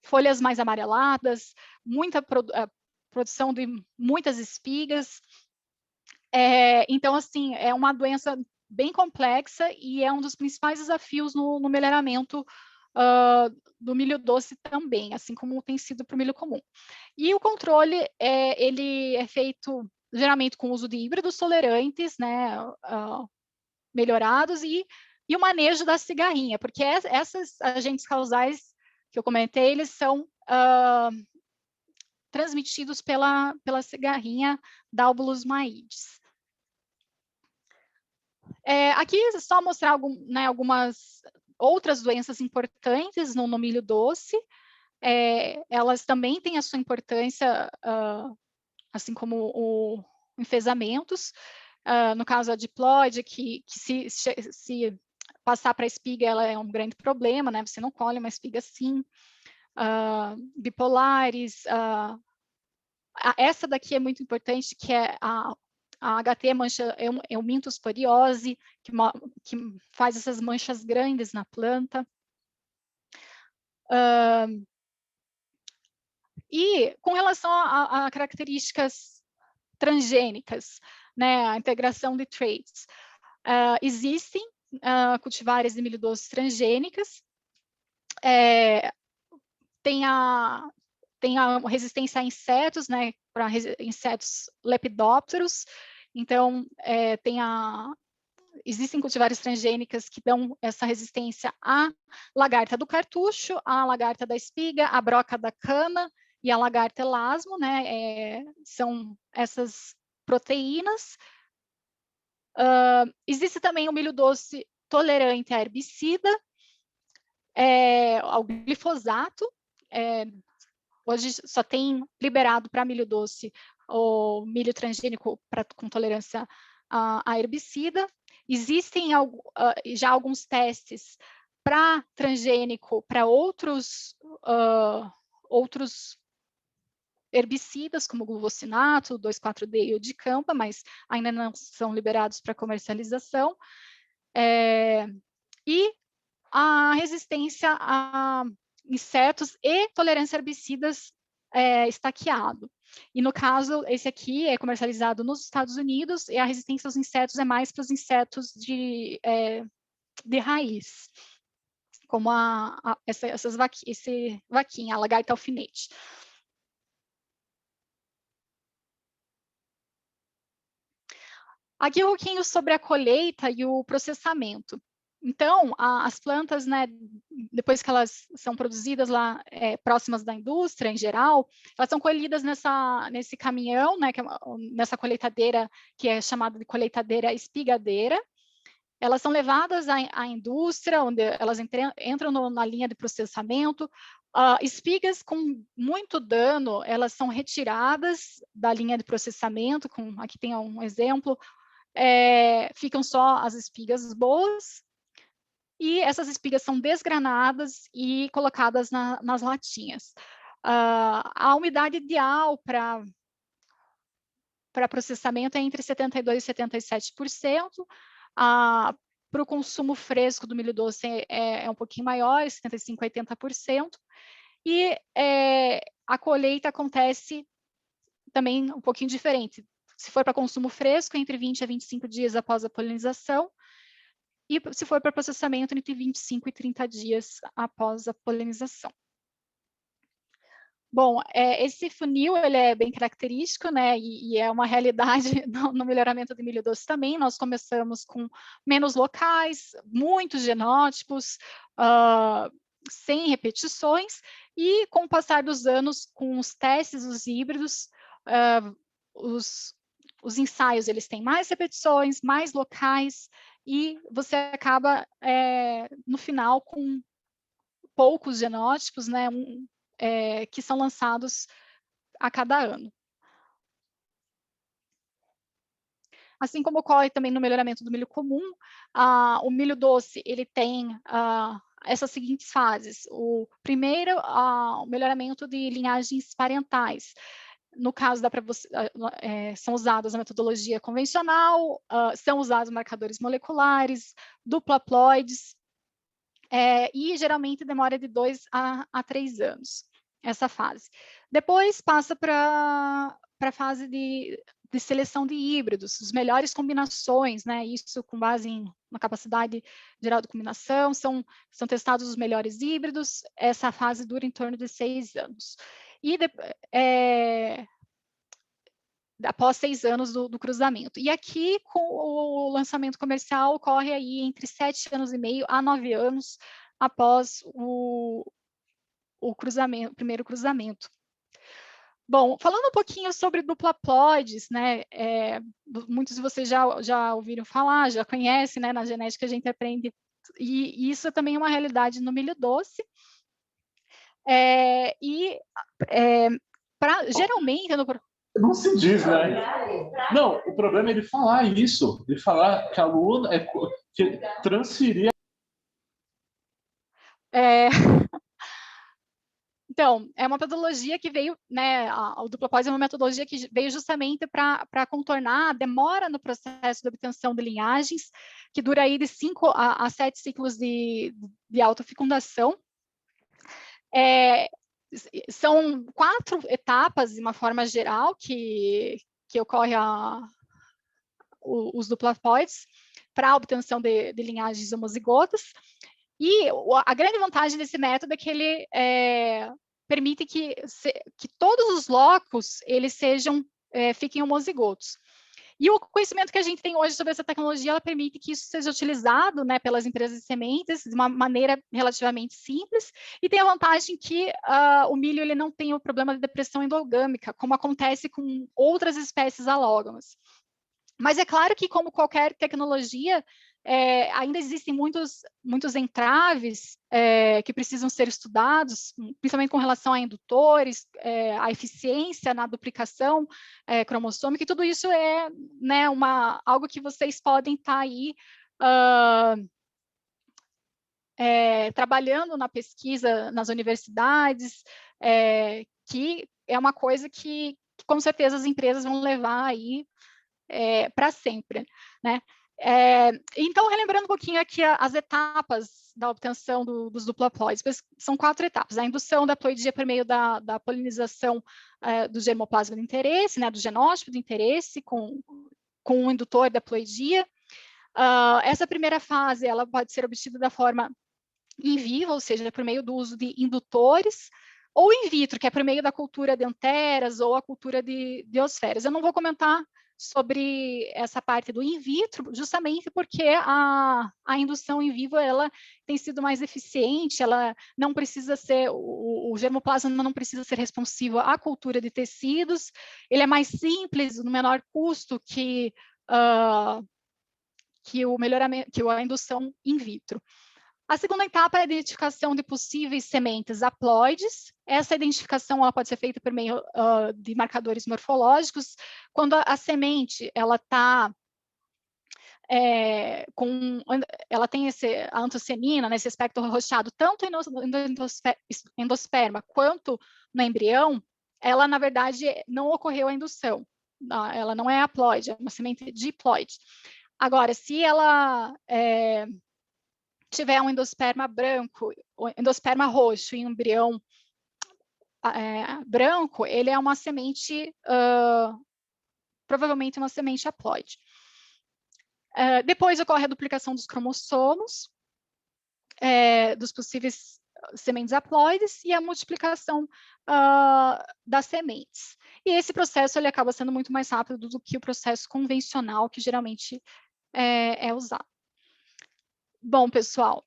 folhas mais amareladas, muita produção de muitas espigas. Então, assim, é uma doença bem complexa e é um dos principais desafios no melhoramento do milho doce também, assim como tem sido para o milho comum. E o controle, ele é feito geralmente com o uso de híbridos tolerantes, né, melhorados, e o manejo da cigarrinha, porque esses agentes causais que eu comentei, eles são transmitidos pela cigarrinha Dalbolus maides. Aqui é só mostrar algumas outras doenças importantes no milho doce. Elas também têm a sua importância, assim como o enfesamentos. No caso, a diploide, que se passar para a espiga, ela é um grande problema, né? Você não colhe uma espiga assim. Bipolares. Essa daqui é muito importante, que é a HT mancha eumintosporiose, que faz essas manchas grandes na planta. E com relação a características transgênicas, né, a integração de traits, existem cultivares de milho doce transgênicas, tem a resistência a insetos, né, para insetos lepidópteros. Então, existem cultivares transgênicas que dão essa resistência à lagarta do cartucho, à lagarta da espiga, à broca da cana e à lagarta elasmo, né, são essas proteínas. Existe também o milho doce tolerante a herbicida, ao glifosato. Hoje só tem liberado para milho doce o milho transgênico com tolerância a herbicida. Existem já alguns testes para transgênico para outros herbicidas, como o glufosinato, 2,4-D e o dicamba, mas ainda não são liberados para comercialização. E a resistência a insetos e tolerância a herbicidas estaqueado. E no caso, esse aqui é comercializado nos Estados Unidos, e a resistência aos insetos é mais para os insetos de raiz, como esse vaquinha, a lagarta alfinete. Aqui um pouquinho sobre a colheita e o processamento. Então, as plantas, né, depois que elas são produzidas lá próximas da indústria, em geral, elas são colhidas nesse caminhão, né, nessa colheitadeira que é chamada de colheitadeira espigadeira. Elas são levadas à indústria, onde elas entram na linha de processamento. Espigas com muito dano, elas são retiradas da linha de processamento, aqui tem um exemplo, ficam só as espigas boas, e essas espigas são desgranadas e colocadas nas latinhas. A umidade ideal para processamento é entre 72% e 77%. Para o consumo fresco do milho doce é um pouquinho maior, 75% a 80%. E a colheita acontece também um pouquinho diferente. Se for para consumo fresco, entre 20 a 25 dias após a polinização, e se for para processamento, entre 25 e 30 dias após a polinização. Bom, esse funil ele é bem característico, né, e é uma realidade no melhoramento do milho doce também. Nós começamos com menos locais, muitos genótipos, sem repetições, e com o passar dos anos, com os testes, os híbridos, os ensaios eles têm mais repetições, mais locais, e você acaba, no final, com poucos genótipos, né, que são lançados a cada ano. Assim como ocorre também no melhoramento do milho comum, o milho doce ele tem essas seguintes fases. O primeiro, o melhoramento de linhagens parentais. No caso, são usadas a metodologia convencional, são usados marcadores moleculares, duplaploides, e geralmente demora de 2 a 3 anos, essa fase. Depois passa para a fase de seleção de híbridos, as melhores combinações, né? Isso com base na capacidade geral de combinação, são testados os melhores híbridos, essa fase dura em torno de 6 anos. E após 6 anos do cruzamento. E aqui, com o lançamento comercial, ocorre aí entre 7 anos e meio a 9 anos após o primeiro cruzamento. Bom, falando um pouquinho sobre duplaploides, né, muitos de vocês já ouviram falar, já conhecem, né, na genética a gente aprende, e isso também é uma realidade no milho doce. Geralmente... Não se diz, né? Não, o problema é ele falar isso, ele falar que a aluna que transferir. Então, é uma metodologia que veio, né, o duplaploide é uma metodologia que veio justamente para contornar a demora no processo de obtenção de linhagens, que dura aí de 5 a 7 ciclos de autofecundação. São 4 etapas, de uma forma geral, que ocorre os duplaploides para a obtenção de linhagens homozigotas. E a grande vantagem desse método é que ele permite que todos os locos eles fiquem homozigotos. E o conhecimento que a gente tem hoje sobre essa tecnologia, ela permite que isso seja utilizado, né, pelas empresas de sementes de uma maneira relativamente simples, e tem a vantagem que o milho ele não tem o problema de depressão endogâmica, como acontece com outras espécies alógamas. Mas é claro que, como qualquer tecnologia, ainda existem muitos entraves que precisam ser estudados, principalmente com relação a indutores, a eficiência na duplicação cromossômica, e tudo isso é, né, algo que vocês podem estar aí trabalhando na pesquisa nas universidades, que é uma coisa que com certeza as empresas vão levar aí para sempre, né? Então, relembrando um pouquinho aqui as etapas da obtenção dos duplaploides, são 4 etapas: a indução da ploidia por meio da polinização do germoplasma de interesse, né, do genótipo de interesse com o indutor da ploidia. Essa primeira fase ela pode ser obtida da forma in vivo, ou seja, por meio do uso de indutores, ou in vitro, que é por meio da cultura de anteras ou a cultura de osferas. Eu não vou comentar sobre essa parte do in vitro, justamente porque a indução in vivo ela tem sido mais eficiente, ela não precisa ser, o germoplasma não precisa ser responsivo à cultura de tecidos, ele é mais simples, no menor custo que o melhoramento, que a indução in vitro. A segunda etapa é a identificação de possíveis sementes haploides. Essa identificação ela pode ser feita por meio de marcadores morfológicos. Quando a semente ela está ela tem a antocianina, né, esse espectro roxado, tanto no endosperma quanto no embrião, ela, na verdade, não ocorreu a indução. Ela não é haploide, é uma semente diploide. Agora, se ela tiver um endosperma branco, endosperma roxo e um embrião branco, ele é uma semente, provavelmente uma semente haploide. Depois ocorre a duplicação dos cromossomos, dos possíveis sementes haploides e a multiplicação das sementes. E esse processo ele acaba sendo muito mais rápido do que o processo convencional, que geralmente é usado. Bom, pessoal,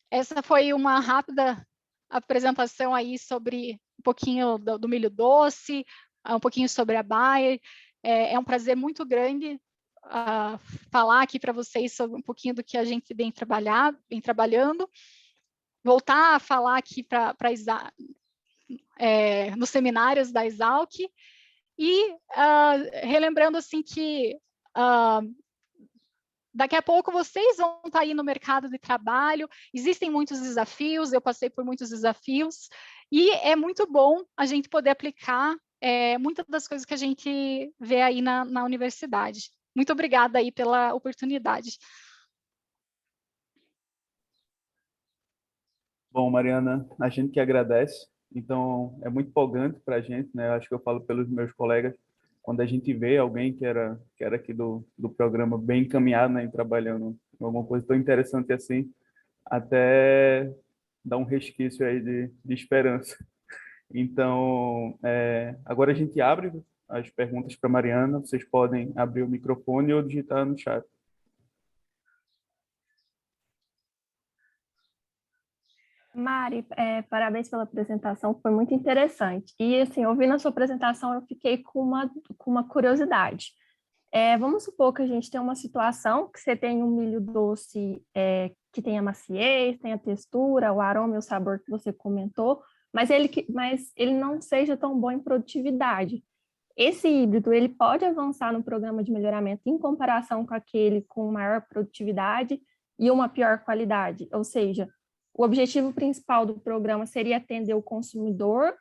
essa foi uma rápida apresentação aí sobre um pouquinho do milho doce, um pouquinho sobre a Bayer. É um prazer muito grande falar aqui para vocês sobre um pouquinho do que a gente vem trabalhando. Voltar a falar aqui nos seminários da Exalc e relembrando assim que daqui a pouco vocês vão estar aí no mercado de trabalho, existem muitos desafios, eu passei por muitos desafios, e é muito bom a gente poder aplicar muitas das coisas que a gente vê aí na universidade. Muito obrigada aí pela oportunidade. Bom, Mariana, a gente que agradece. Então, é muito empolgante para a gente, né? Acho que eu falo pelos meus colegas, quando a gente vê alguém que era aqui do programa bem encaminhado, né, trabalhando em alguma coisa tão interessante assim, até dá um resquício aí de esperança. Então, agora a gente abre as perguntas para Mariana. Vocês podem abrir o microfone ou digitar no chat. Mari, parabéns pela apresentação, foi muito interessante. E, assim, ouvindo a sua apresentação, eu fiquei com uma curiosidade. Vamos supor que a gente tem uma situação que você tem um milho doce que tem a maciez, tem a textura, o aroma e o sabor que você comentou, mas ele não seja tão bom em produtividade. Esse híbrido, ele pode avançar no programa de melhoramento em comparação com aquele com maior produtividade e uma pior qualidade, ou seja, o objetivo principal do programa seria atender o consumidor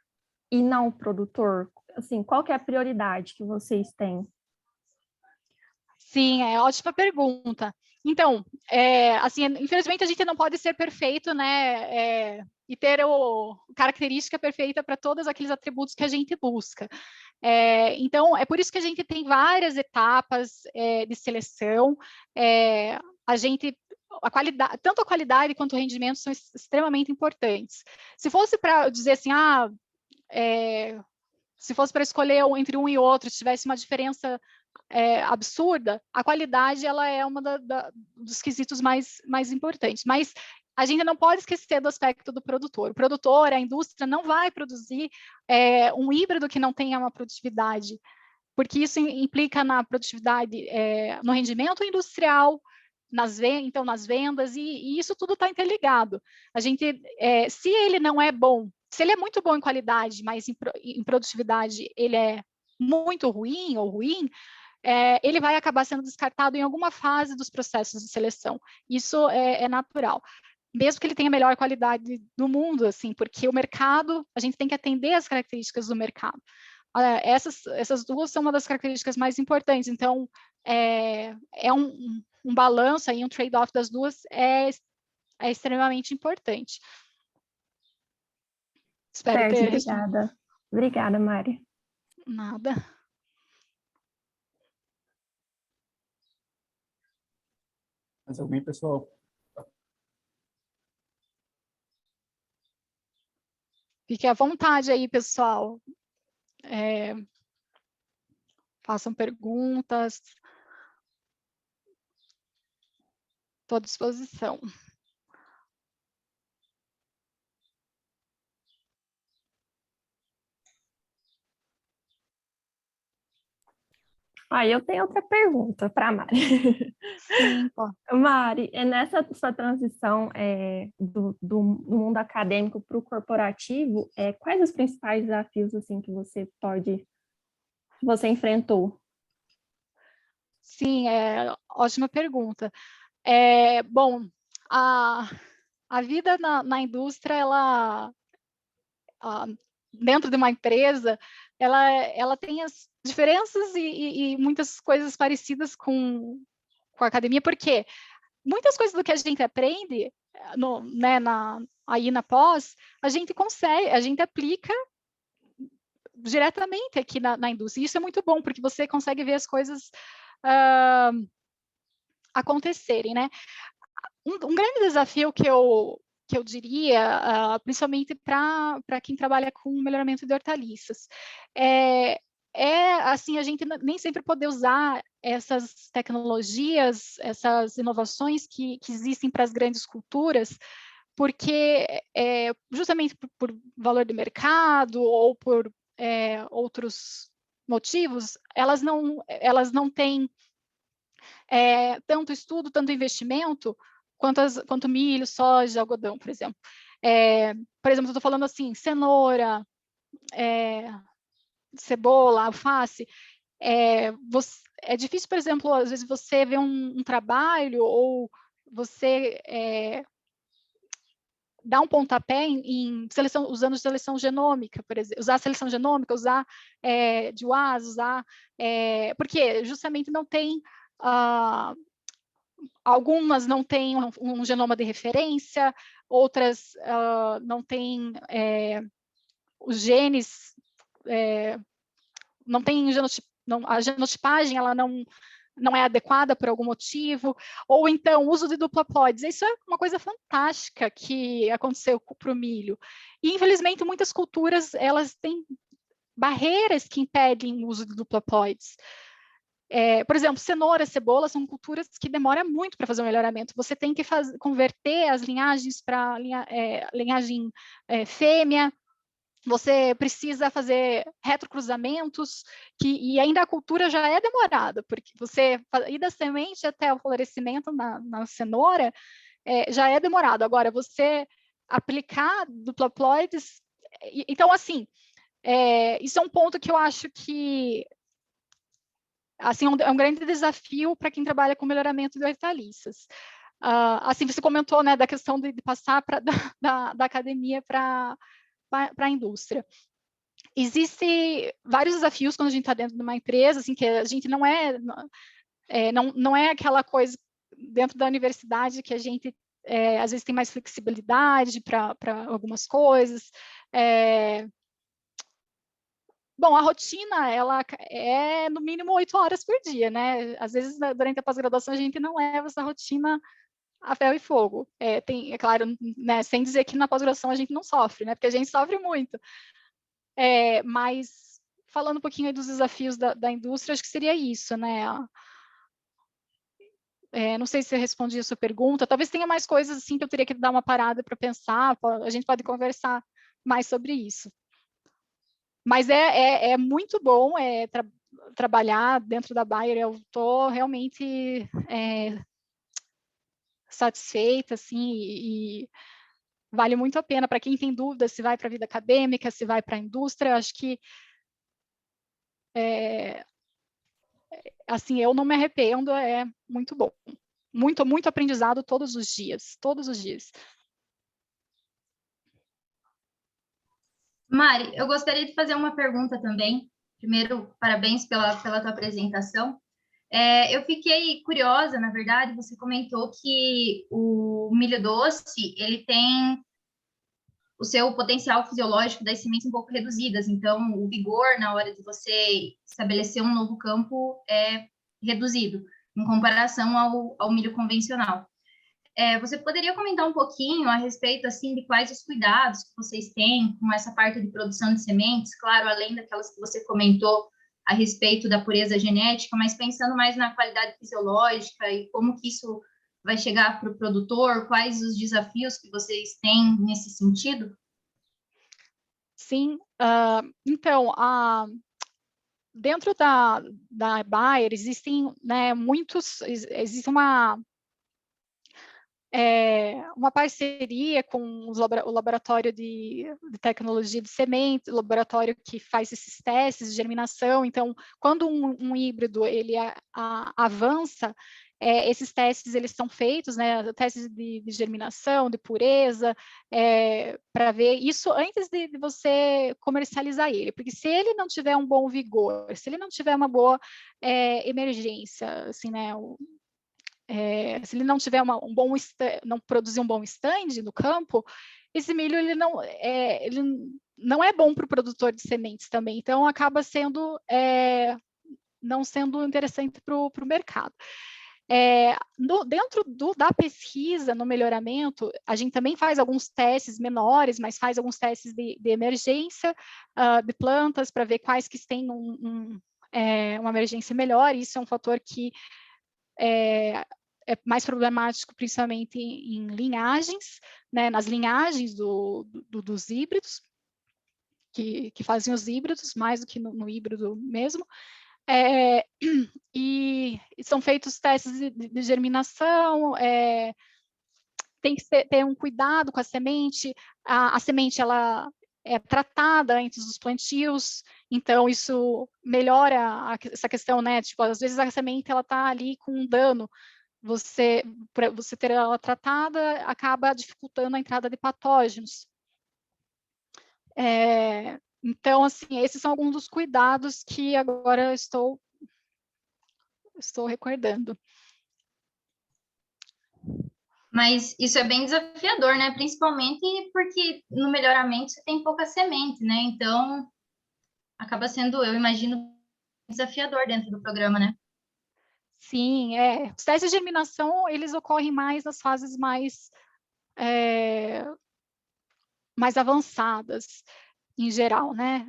e não o produtor? Assim, qual que é a prioridade que vocês têm? Sim, ótima pergunta. Então, assim, infelizmente a gente não pode ser perfeito, né, e ter a característica perfeita para todos aqueles atributos que a gente busca. Então, é por isso que a gente tem várias etapas de seleção. Tanto a qualidade quanto o rendimento são extremamente importantes. Se fosse para dizer assim, se fosse para escolher entre um e outro, se tivesse uma diferença absurda, a qualidade ela é uma dos quesitos mais importantes. Mas a gente não pode esquecer do aspecto do produtor. O produtor, a indústria, não vai produzir um híbrido que não tenha uma produtividade, porque isso implica na produtividade, no rendimento industrial, nas vendas, e isso tudo está interligado. A gente, se ele não é bom, se ele é muito bom em qualidade, mas em produtividade ele é muito ruim ou ruim, ele vai acabar sendo descartado em alguma fase dos processos de seleção. Isso é natural. Mesmo que ele tenha a melhor qualidade do mundo, assim, porque o mercado, a gente tem que atender as características do mercado. Essas duas são uma das características mais importantes. Então, um balanço aí, um trade-off das duas é extremamente importante. Espero ter obrigada. Obrigada, Mari. Nada. Mais alguém, pessoal? Fique à vontade aí, pessoal. façam perguntas. Estou à disposição. Eu tenho outra pergunta para a Mari. Sim, pô. Mari, nessa sua transição do mundo acadêmico para o corporativo, quais os principais desafios assim que você enfrentou? Sim, ótima pergunta. Bom, a vida na indústria, dentro de uma empresa, ela tem as diferenças e muitas coisas parecidas com a academia, porque muitas coisas do que a gente aprende aí na pós, a gente consegue, a gente aplica diretamente aqui na indústria. Isso é muito bom, porque você consegue ver as coisas acontecerem, né? Um grande desafio que eu diria, principalmente para quem trabalha com melhoramento de hortaliças, assim, a gente nem sempre poder usar essas tecnologias, essas inovações que existem para as grandes culturas, porque justamente por valor de mercado ou por outros motivos, elas não têm tanto estudo, tanto investimento, quanto milho, soja, algodão, por exemplo. Por exemplo, eu estou falando assim, cenoura, cebola, alface. É difícil, por exemplo, às vezes você vê um trabalho ou você dar um pontapé em seleção, usando seleção genômica, por exemplo, usar seleção genômica, usar de UAS, porque justamente não tem algumas não têm um genoma de referência, outras não têm os genes, não tem a genotipagem, ela não é adequada por algum motivo, ou então o uso de duplopodes. Isso é uma coisa fantástica que aconteceu para o milho. E, infelizmente, muitas culturas elas têm barreiras que impedem o uso de duplopodes. Por exemplo, cenoura, cebola são culturas que demoram muito para fazer o melhoramento. Você tem que converter as linhagens para linhagem fêmea, você precisa fazer retrocruzamentos, e ainda a cultura já é demorada, porque você ir da semente até o florescimento na cenoura já é demorado. Agora, você aplicar duplaploides, então, assim, isso é um ponto que eu acho que assim, é um grande desafio para quem trabalha com melhoramento de hortaliças. Assim, você comentou, né, da questão de passar da academia para a indústria. Existem vários desafios quando a gente está dentro de uma empresa, assim, que a gente não é aquela coisa dentro da universidade que a gente às vezes tem mais flexibilidade para algumas coisas. Bom, a rotina, ela é no mínimo 8 horas por dia, né? Às vezes, durante a pós-graduação, a gente não leva essa rotina a ferro e fogo. É claro, né, sem dizer que na pós-graduação a gente não sofre, né? Porque a gente sofre muito. Mas, falando um pouquinho aí dos desafios da indústria, acho que seria isso, né? Não sei se eu respondi a sua pergunta. Talvez tenha mais coisas assim que eu teria que dar uma parada para pensar. A gente pode conversar mais sobre isso. Mas é muito bom trabalhar dentro da Bayer. Eu estou realmente satisfeita, assim, e vale muito a pena. Para quem tem dúvida se vai para a vida acadêmica, se vai para a indústria, acho que assim, eu não me arrependo, é muito bom. Muito, muito aprendizado todos os dias, todos os dias. Mari, eu gostaria de fazer uma pergunta também. Primeiro, parabéns pela tua apresentação. Eu fiquei curiosa, na verdade, você comentou que o milho doce, ele tem o seu potencial fisiológico das sementes um pouco reduzidas, então o vigor na hora de você estabelecer um novo campo é reduzido, em comparação ao milho convencional. Você poderia comentar um pouquinho a respeito, assim, de quais os cuidados que vocês têm com essa parte de produção de sementes? Claro, além daquelas que você comentou a respeito da pureza genética, mas pensando mais na qualidade fisiológica e como que isso vai chegar para o produtor, quais os desafios que vocês têm nesse sentido? Sim, então, dentro da Bayer existem, né, existe uma parceria com o laboratório de tecnologia de sementes, o laboratório que faz esses testes de germinação. Então, quando um híbrido ele avança, esses testes eles são feitos, né, testes de germinação, de pureza, para ver isso antes de você comercializar ele, porque se ele não tiver um bom vigor, se ele não tiver uma boa emergência, assim, né, se ele não tiver não produzir um bom stand no campo, esse milho ele não é bom para o produtor de sementes também, então acaba não sendo interessante para o mercado. Dentro da pesquisa no melhoramento, a gente também faz alguns testes menores, mas faz alguns testes de emergência de plantas para ver quais que têm uma emergência melhor. Isso é um fator que é mais problemático, principalmente em linhagens, né, nas linhagens dos híbridos, que fazem os híbridos, mais do que no híbrido mesmo. E são feitos testes de germinação, tem que ter um cuidado com a semente, a semente ela é tratada antes dos plantios, então isso melhora essa questão, né, tipo, às vezes a semente ela está ali com um dano, para você ter ela tratada, acaba dificultando a entrada de patógenos. Então, assim, esses são alguns dos cuidados que agora estou recordando. Mas isso é bem desafiador, né? Principalmente porque no melhoramento você tem pouca semente, né? Então, acaba sendo, eu imagino, desafiador dentro do programa, né? Sim, os testes de germinação, eles ocorrem mais nas fases mais avançadas, em geral, né?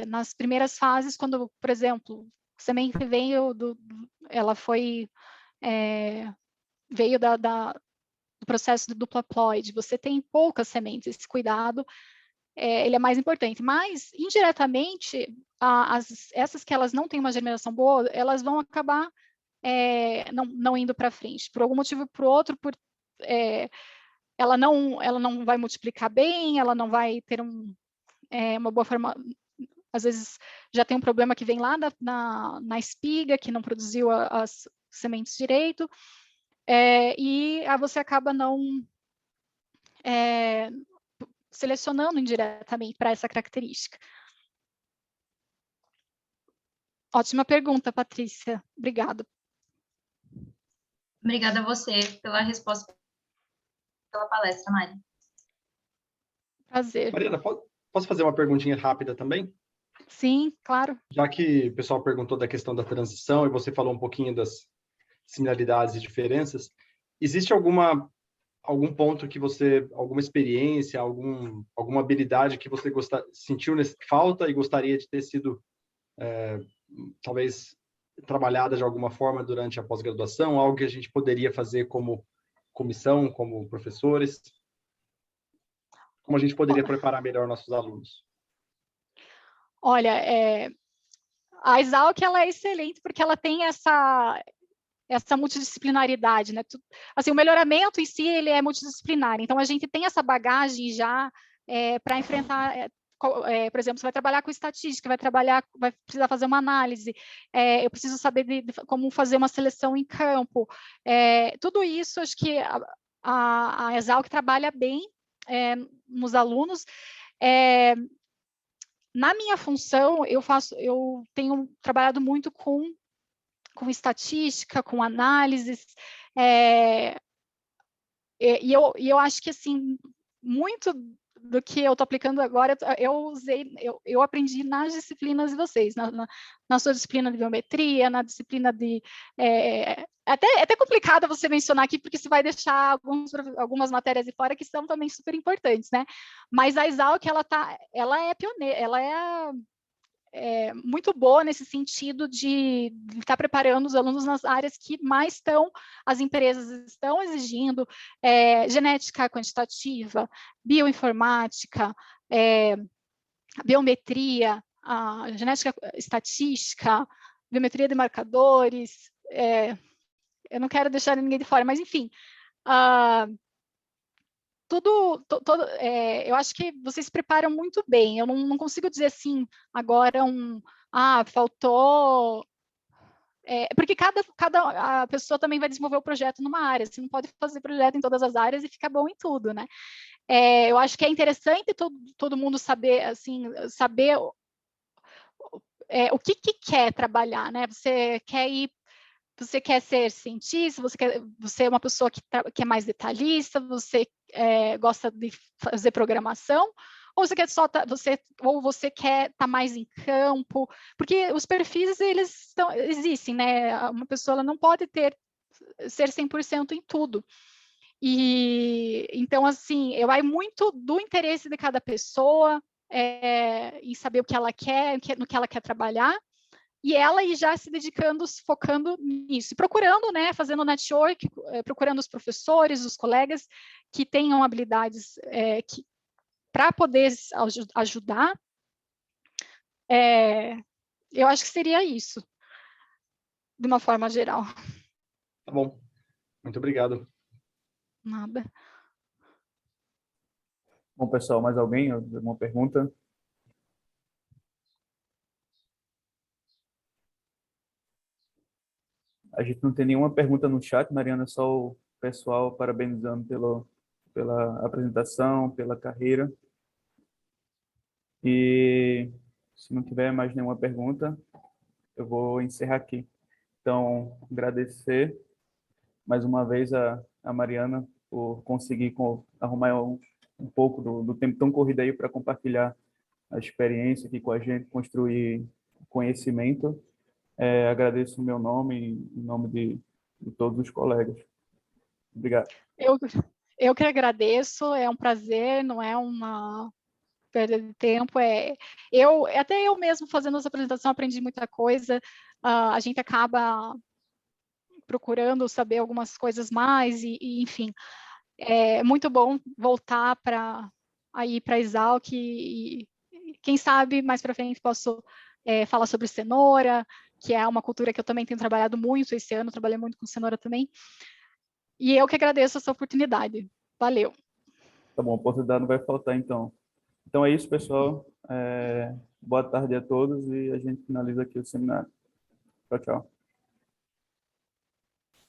Nas primeiras fases, quando, por exemplo, a semente veio veio do processo de dupla ploide, você tem poucas sementes, esse cuidado ele é mais importante, mas indiretamente essas que elas não têm uma germinação boa, elas vão acabar não indo para frente, por algum motivo ou por outro, ela não vai multiplicar bem, ela não vai ter uma boa forma, às vezes já tem um problema que vem lá na espiga, que não produziu as sementes direito, e aí você acaba não selecionando indiretamente para essa característica. Ótima pergunta, Patrícia. Obrigada. Obrigada a você pela resposta, pela palestra, Mari. Prazer. Mariana, posso fazer uma perguntinha rápida também? Sim, claro. Já que o pessoal perguntou da questão da transição e você falou um pouquinho das similaridades e diferenças, existe algum ponto que alguma experiência, alguma habilidade que você sentiu falta e gostaria de ter sido, talvez, trabalhada de alguma forma durante a pós-graduação, algo que a gente poderia fazer como comissão, como professores? Como a gente poderia preparar melhor nossos alunos? Olha, a Exalc ela é excelente porque ela tem essa multidisciplinaridade, né? Assim, o melhoramento em si ele é multidisciplinar, então a gente tem essa bagagem já para enfrentar, por exemplo, você vai trabalhar com estatística, vai precisar fazer uma análise, eu preciso saber de como fazer uma seleção em campo, tudo isso acho que a Exalc trabalha bem nos alunos. Na minha função, eu tenho trabalhado muito com estatística, com análises, e eu acho que, assim, muito do que eu estou aplicando agora, eu aprendi nas disciplinas de vocês, na sua disciplina de biometria, na disciplina de... até complicado você mencionar aqui, porque você vai deixar algumas matérias de fora que são também super importantes, né? Mas a Exalc, ela é pioneira, muito boa nesse sentido de estar preparando os alunos nas áreas que mais as empresas estão exigindo, genética quantitativa, bioinformática, biometria, genética estatística, biometria de marcadores, eu não quero deixar ninguém de fora, mas enfim, eu acho que vocês se preparam muito bem. Eu não consigo dizer assim, agora faltou... porque cada pessoa também vai desenvolver o projeto numa área. Você não pode fazer projeto em todas as áreas e ficar bom em tudo, né? Eu acho que é interessante todo mundo saber, assim, o que quer trabalhar, né? Você quer ser cientista, você é uma pessoa que é mais detalhista, você gosta de fazer programação, ou você quer estar mais em campo, porque os perfis, eles existem, né? Uma pessoa ela não pode ser 100% em tudo. E então, assim, vai muito do interesse de cada pessoa, em saber o que ela quer, no que ela quer trabalhar, e ela ir já se dedicando, se focando nisso, e procurando, né, fazendo network, procurando os professores, os colegas que tenham habilidades para poder ajudar. Eu acho que seria isso, de uma forma geral. Tá bom, muito obrigado. Nada. Bom, pessoal, mais alguém? Alguma pergunta? A gente não tem nenhuma pergunta no chat, Mariana, só o pessoal parabenizando pela apresentação, pela carreira. E se não tiver mais nenhuma pergunta, eu vou encerrar aqui. Então, agradecer mais uma vez a Mariana por conseguir arrumar um pouco do tempo tão corrido aí para compartilhar a experiência aqui com a gente, construir conhecimento. Agradeço o meu nome e em nome de todos os colegas. Obrigado. Eu que agradeço, é um prazer, não é uma perda de tempo. Até eu mesmo fazendo essa apresentação aprendi muita coisa. A gente acaba procurando saber algumas coisas mais e enfim, é muito bom voltar para a Exalc e quem sabe mais para frente posso falar sobre cenoura, que é uma cultura que eu também tenho trabalhado muito esse ano, trabalhei muito com cenoura também. E eu que agradeço essa oportunidade. Valeu. Tá bom, oportunidade não vai faltar, então. Então é isso, pessoal. Boa tarde a todos e a gente finaliza aqui o seminário. Tchau, tchau.